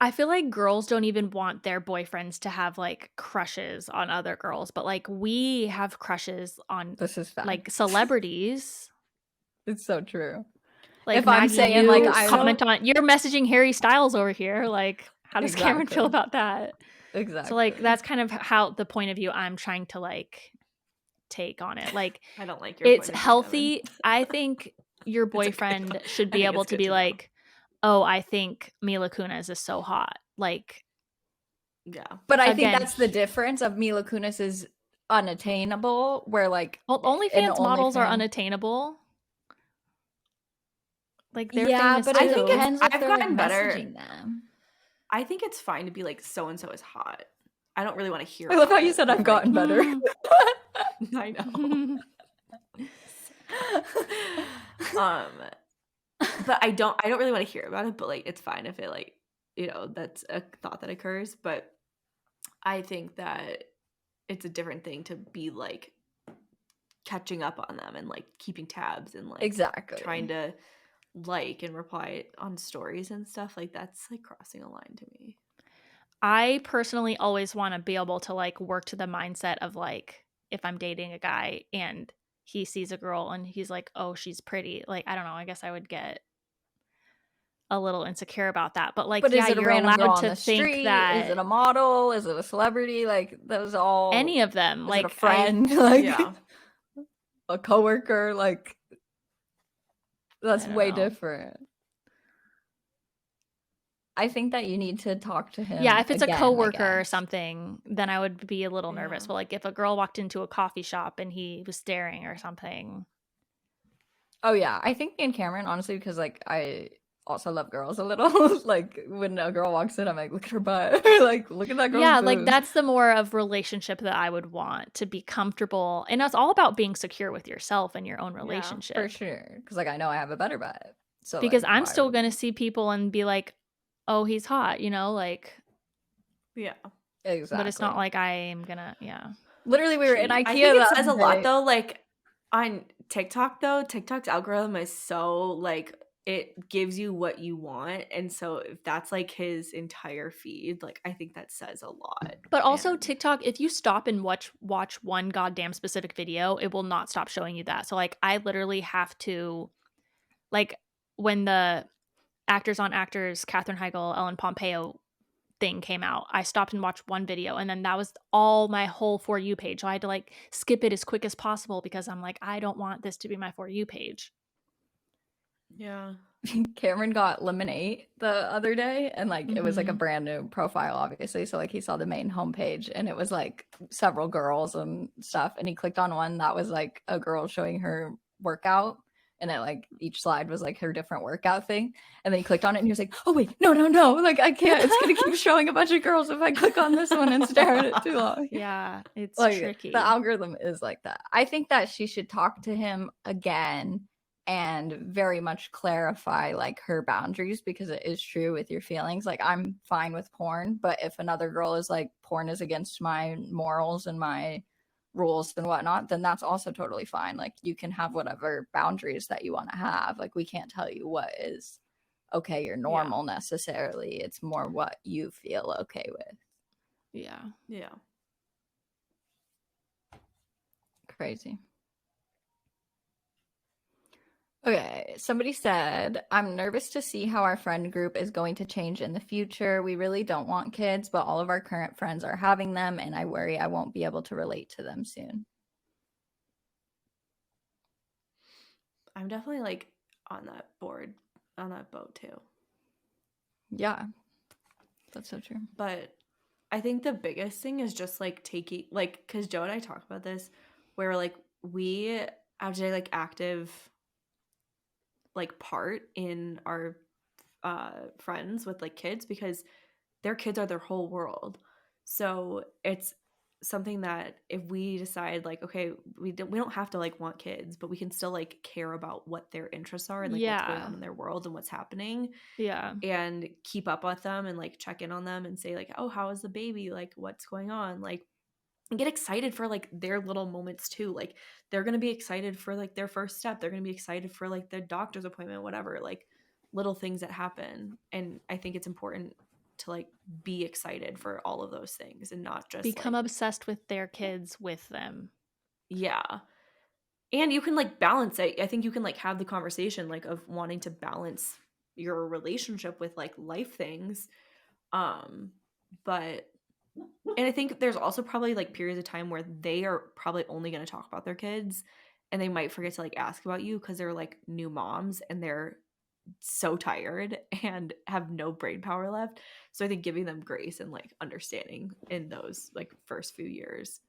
I feel like girls don't even want their boyfriends to have like crushes on other girls, but like we have crushes on like celebrities. It's so true. Like, if Maggie, I'm saying like I comment on, you're messaging Harry Styles over here. Like, how does Cameron feel about that? Exactly. So like that's kind of how the point of view I'm trying to like take on it. Like, I don't like your it's healthy. I think your boyfriend should be able to be like, oh, I think Mila Kunis is so hot. Like, yeah. But I think that's the difference of Mila Kunis is unattainable, where like OnlyFans models are unattainable. Like, they're famous but too. I think I've gotten better. Them. I think it's fine to be like, so and so is hot. I don't really want to hear. I love how you said I've gotten better. I know. But I don't really want to hear about it, but like it's fine if it like, you know, that's a thought that occurs. But I think that it's a different thing to be like catching up on them and like keeping tabs and like trying to like and reply on stories and stuff. Like, that's like crossing a line to me. I personally always want to be able to like work to the mindset of like, if I'm dating a guy and he sees a girl and he's like, oh, she's pretty. Like, I don't know. I guess I would get a little insecure about that. But like, yeah, you're allowed to think that. Is it a model? Is it a celebrity? Like, those all. Any of them. Is like it a friend? A coworker? Like, that's way different. I think that you need to talk to him. Yeah, if it's a coworker or something, then I would be a little nervous. But like, if a girl walked into a coffee shop and he was staring or something. Oh yeah, I think me and Cameron, honestly, because like I also love girls a little. Like when a girl walks in, I'm like, look at her butt. Like, look at that girl's Yeah, boobs. like that's the more of relationship that I would want, to be comfortable. And it's all about being secure with yourself and your own relationship. For sure. Because like I know I have a better butt. So Because like, I'm still gonna see people and be like, oh, he's hot, you know, like. Yeah. Exactly. But it's not like I am gonna, Literally, we were in IKEA. I think it says a lot though, like on TikTok though. TikTok's algorithm is so like, it gives you what you want, and so if that's like his entire feed, like I think that says a lot. But also TikTok, if you stop and watch one goddamn specific video, it will not stop showing you that. So like I literally have to, like, when the Actors on Actors, Katherine Heigl, Ellen Pompeo thing came out, I stopped and watched one video, and then that was all my whole For You page. So I had to like skip it as quick as possible because I'm like, I don't want this to be my For You page. Yeah. Cameron got Lemonade the other day, and like it was like a brand new profile, obviously. So like he saw the main homepage, and it was like several girls and stuff. And he clicked on one that was like a girl showing her workout, and it like each slide was like her different workout thing. And then he clicked on it, and he was like, "Oh wait, no, like I can't. It's gonna keep showing a bunch of girls if I click on this one and stare at it too long." Yeah, it's like, tricky. The algorithm is like that. I think that she should talk to him again and very much clarify like her boundaries, because it is true with your feelings. Like I'm fine with porn, but if another girl is like, porn is against my morals and my rules and whatnot, then that's also totally fine. Like you can have whatever boundaries that you want to have. Like we can't tell you what is okay or normal necessarily. It's more what you feel okay with. Yeah. Crazy. Okay, somebody said, I'm nervous to see how our friend group is going to change in the future. We really don't want kids, but all of our current friends are having them, and I worry I won't be able to relate to them soon. I'm definitely like on that boat too. Yeah, that's so true. But I think the biggest thing is just like taking, like, because Joe and I talk about this, where like we have to take like active like part in our friends with like kids, because their kids are their whole world. So it's something that if we decide like, okay, we don't have to like want kids, but we can still like care about what their interests are and like what's going on in their world and what's happening, and keep up with them and like check in on them and say like, oh, how is the baby, like what's going on, like, and get excited for like their little moments too. Like they're going to be excited for like their first step, they're going to be excited for like their doctor's appointment, whatever, like little things that happen. And I think it's important to like be excited for all of those things and not just become like, obsessed with their kids with them. Yeah. And you can like balance it. I think you can like have the conversation like of wanting to balance your relationship with like life things. But and I think there's also probably like periods of time where they are probably only going to talk about their kids, and they might forget to like ask about you because they're like new moms and they're so tired and have no brain power left. So I think giving them grace and like understanding in those like first few years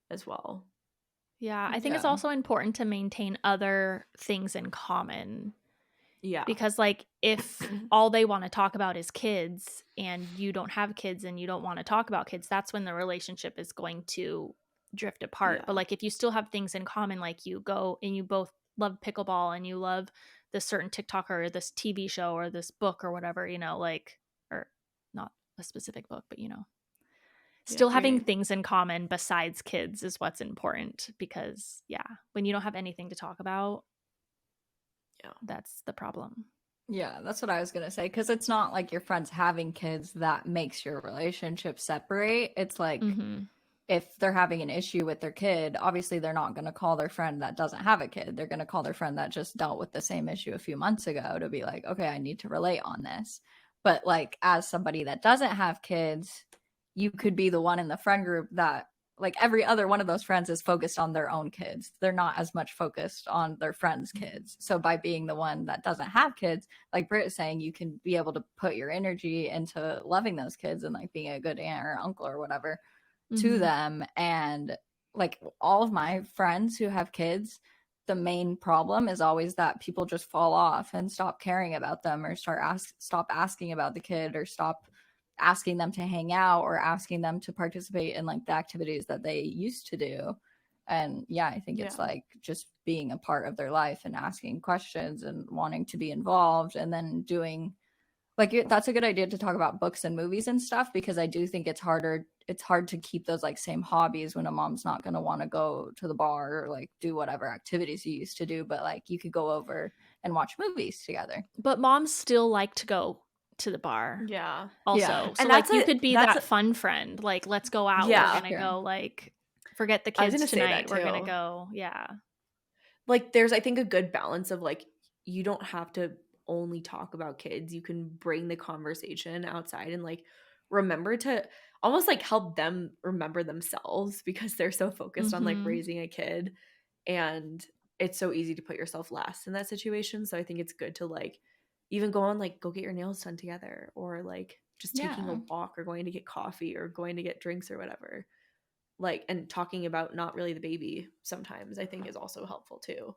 as well. Yeah, I think it's also important to maintain other things in common. Yeah. Because like if all they want to talk about is kids and you don't have kids and you don't want to talk about kids, that's when the relationship is going to drift apart. Yeah. But like if you still have things in common, like you go and you both love pickleball and you love this certain TikToker or this TV show or this book or whatever, you know, like, or not a specific book, but you know, still having things in common besides kids is what's important. Because when you don't have anything to talk about, that's the problem. Yeah, that's what I was going to say. Because it's not like your friends having kids that makes your relationship separate. It's like if they're having an issue with their kid, obviously they're not going to call their friend that doesn't have a kid. They're going to call their friend that just dealt with the same issue a few months ago to be like, okay, I need to relate on this. But like as somebody that doesn't have kids, you could be the one in the friend group that like every other one of those friends is focused on their own kids. They're not as much focused on their friends' kids. So by being the one that doesn't have kids, like Britt is saying, you can be able to put your energy into loving those kids and like being a good aunt or uncle or whatever to them. And like all of my friends who have kids, the main problem is always that people just fall off and stop caring about them, or stop asking about the kid, or stop asking them to hang out, or asking them to participate in like the activities that they used to do. And yeah, I think it's like just being a part of their life and asking questions and wanting to be involved, and then doing like that's a good idea to talk about books and movies and stuff, because I do think it's hard to keep those like same hobbies when a mom's not going to want to go to the bar or like do whatever activities you used to do, but like you could go over and watch movies together. But moms still like to go to the bar. Yeah. Also. Yeah. So And like you could be that fun friend. Like, let's go out. Yeah. We're going to go like forget the I was kids gonna say tonight. that We're going to too. go. Yeah. Like there's, I think, a good balance of like, you don't have to only talk about kids. You can bring the conversation outside and like remember to almost like help them remember themselves, because they're so focused on like raising a kid, and it's so easy to put yourself last in that situation. So I think it's good to like even go get your nails done together, or like just taking a walk, or going to get coffee, or going to get drinks or whatever. Like, and talking about not really the baby sometimes, I think, is also helpful too,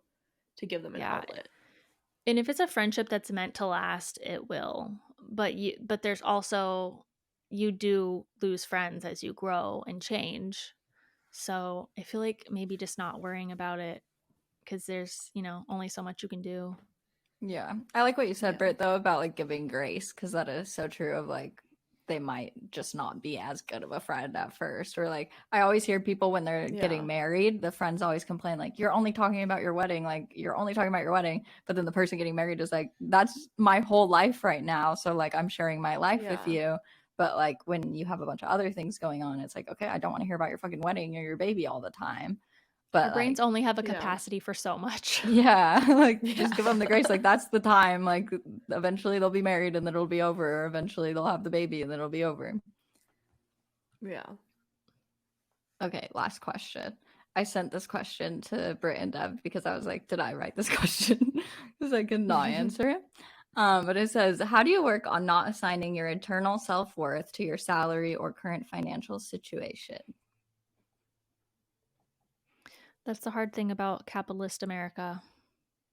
to give them an outlet. And if it's a friendship that's meant to last, it will. But there's also, you do lose friends as you grow and change. So I feel like maybe just not worrying about it, because there's, only so much you can do. Yeah. I like what you said, Britt, though, about like giving grace, because that is so true of like they might just not be as good of a friend at first. Or like I always hear people when they're getting married, the friends always complain like, you're only talking about your wedding, but then the person getting married is like, that's my whole life right now, so like I'm sharing my life with you. But like when you have a bunch of other things going on, it's like, okay, I don't want to hear about your fucking wedding or your baby all the time. But our brains only have a capacity for so much. Just give them the grace. Like that's the time. Like eventually they'll be married and then it'll be over. Or eventually they'll have the baby and then it'll be over. Yeah. Okay, last question. I sent this question to Britt and Dev because I was like, did I write this question? Because I could not answer it. But it says, how do you work on not assigning your internal self-worth to your salary or current financial situation? That's the hard thing about capitalist America.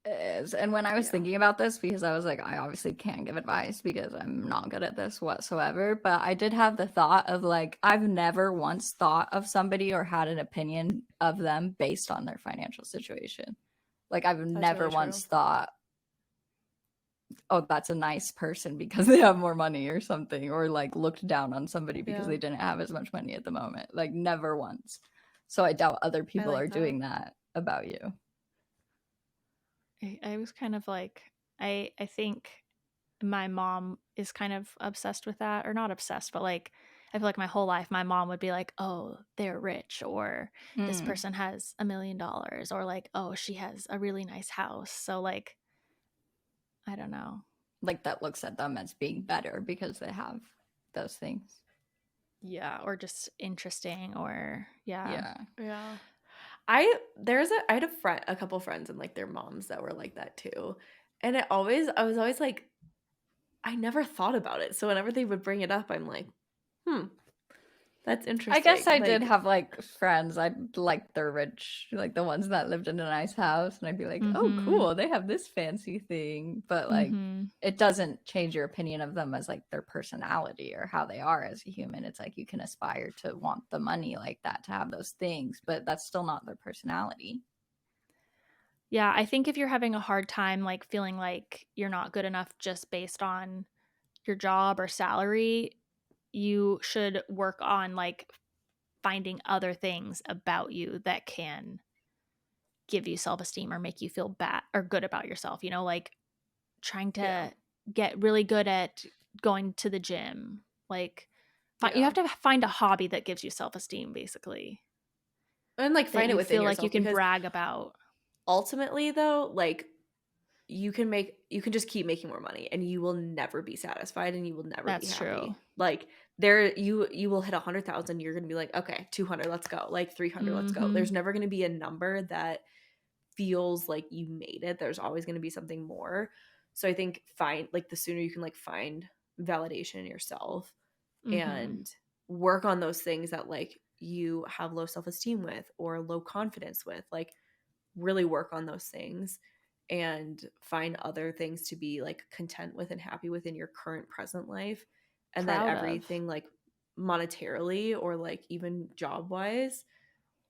Is. And when I was thinking about this, because I was like, I obviously can't give advice because I'm not good at this whatsoever, but I did have the thought of like, I've never once thought of somebody or had an opinion of them based on their financial situation. Like I've never once thought, oh, that's a nice person because they have more money or something, or like looked down on somebody because they didn't have as much money at the moment. Like never once. So I doubt other people are doing that about you. I was kind of like, I think my mom is kind of obsessed with that, or not obsessed, but like I feel like my whole life my mom would be like, oh, they're rich, or this person has $1 million, or like, oh, she has a really nice house. So like, I don't know. Like that looks at them as being better because they have those things. Yeah, or just interesting, or Yeah. I had a couple friends and like their moms that were like that too. And I was always like, I never thought about it. So whenever they would bring it up, I'm like, that's interesting. I guess I did have like friends. I like they're rich, like the ones that lived in a nice house, and I'd be like, oh, cool, they have this fancy thing. But like, it doesn't change your opinion of them as like their personality or how they are as a human. It's like you can aspire to want the money like that, to have those things, but that's still not their personality. Yeah, I think if you're having a hard time like feeling like you're not good enough just based on your job or salary, you should work on like finding other things about you that can give you self-esteem or make you feel bad or good about yourself, like trying to get really good at going to the gym. Like you have to find a hobby that gives you self-esteem, basically, and like find it within feel yourself, like you can brag about. Ultimately though, like you can just keep making more money and you will never be satisfied and you will never be happy. True. Like you will hit 100,000, you're gonna be like, okay, 200, let's go, like 300, let's go. There's never gonna be a number that feels like you made it. There's always gonna be something more. So I think the sooner you can like find validation in yourself and work on those things that like you have low self-esteem with or low confidence with, like really work on those things and find other things to be like content with and happy with in your current present life, and then Proud of. everything like monetarily or like even job wise,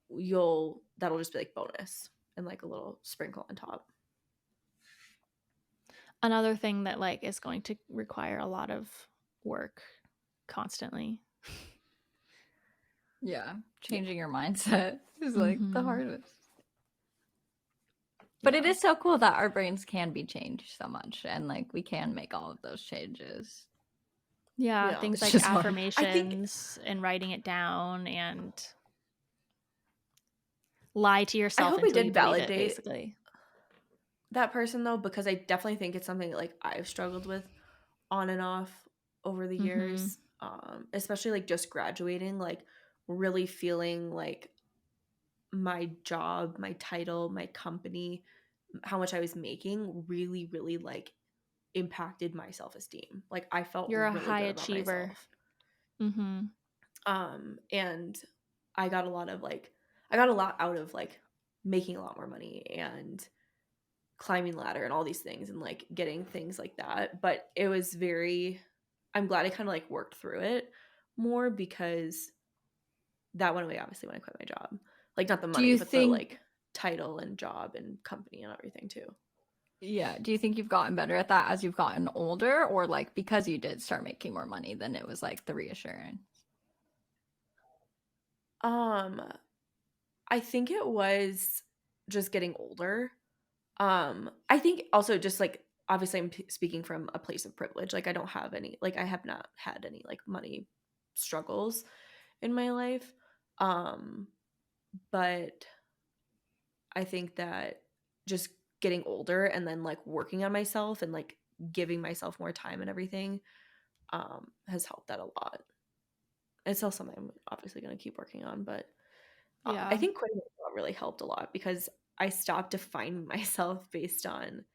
that'll just be like bonus and like a little sprinkle on top. Another thing that like is going to require a lot of work constantly. Yeah, changing your mindset is like the hardest. But it is so cool that our brains can be changed so much, and like we can make all of those changes. Yeah, things like affirmations and writing it down and lie to yourself. I hope until it did you believe validate it, basically. that person though, because I definitely think it's something like I've struggled with on and off over the years, especially like just graduating, like really feeling like my job, my title, my company, how much I was making really, really like impacted my self-esteem. Like I felt You're a really high good about achiever. myself. And I got a lot out of like making a lot more money and climbing the ladder and all these things and like getting things like that. But it was I'm glad I kind of like worked through it more, because that went away obviously when I quit my job. Like not the money, but the like title and job and company and everything too. Yeah. Do you think you've gotten better at that as you've gotten older, or like because you did start making more money, then it was like the reassurance? I think it was just getting older. I think also just like obviously I'm speaking from a place of privilege. Like I don't have any, like I have not had any like money struggles in my life. But I think that just getting older and then like working on myself and like giving myself more time and everything has helped that a lot. It's still something I'm obviously going to keep working on, but I think quitting my job really helped a lot, because I stopped defining myself based on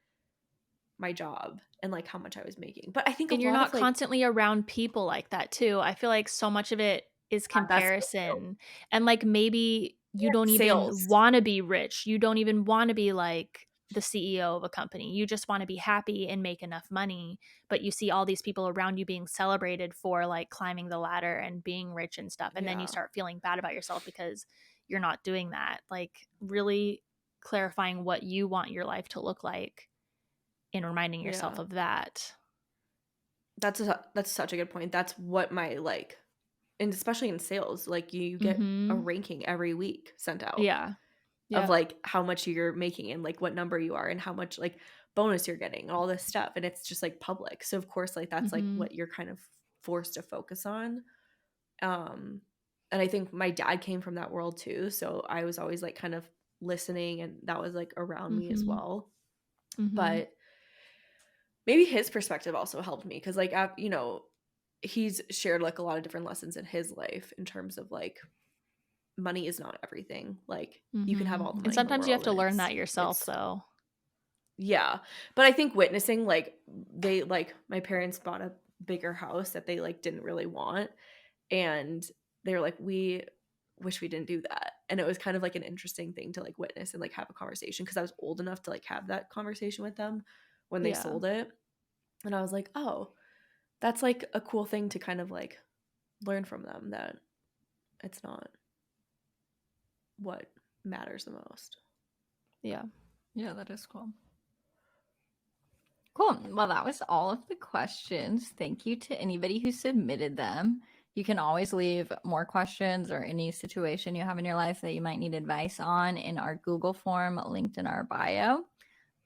my job and like how much I was making. But I think and you're not constantly around people like that too. I feel like so much of it is comparison, and like maybe you don't even want to be rich. You don't even want to be like the CEO of a company. You just want to be happy and make enough money, but you see all these people around you being celebrated for like climbing the ladder and being rich and stuff, and then you start feeling bad about yourself because you're not doing that. Like really clarifying what you want your life to look like and reminding yourself of that. That's such a good point. That's what my like, and especially in sales, like you get a ranking every week sent out. Of like how much you're making and like what number you are and how much like bonus you're getting and all this stuff, and it's just like public. So of course like that's like what you're kind of forced to focus on. And I think my dad came from that world too, so I was always like kind of listening, and that was like around me as well. But maybe his perspective also helped me, because like you know, he's shared like a lot of different lessons in his life in terms of like money is not everything. Like you can have all the money, and sometimes in the you have world, to learn that yourself though. Yeah, but I think witnessing like my parents bought a bigger house that they like didn't really want, and they were like, we wish we didn't do that. And it was kind of like an interesting thing to like witness and like have a conversation, because I was old enough to like have that conversation with them when they sold it. And I was like, oh, that's like a cool thing to kind of like learn from them, that it's not what matters the most. Yeah, that is cool. Cool. Well, that was all of the questions. Thank you to anybody who submitted them. You can always leave more questions or any situation you have in your life that you might need advice on in our Google form linked in our bio.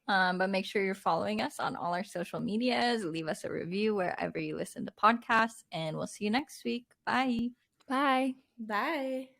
But make sure you're following us on all our social medias. Leave us a review wherever you listen to podcasts, and we'll see you next week. Bye. Bye. Bye.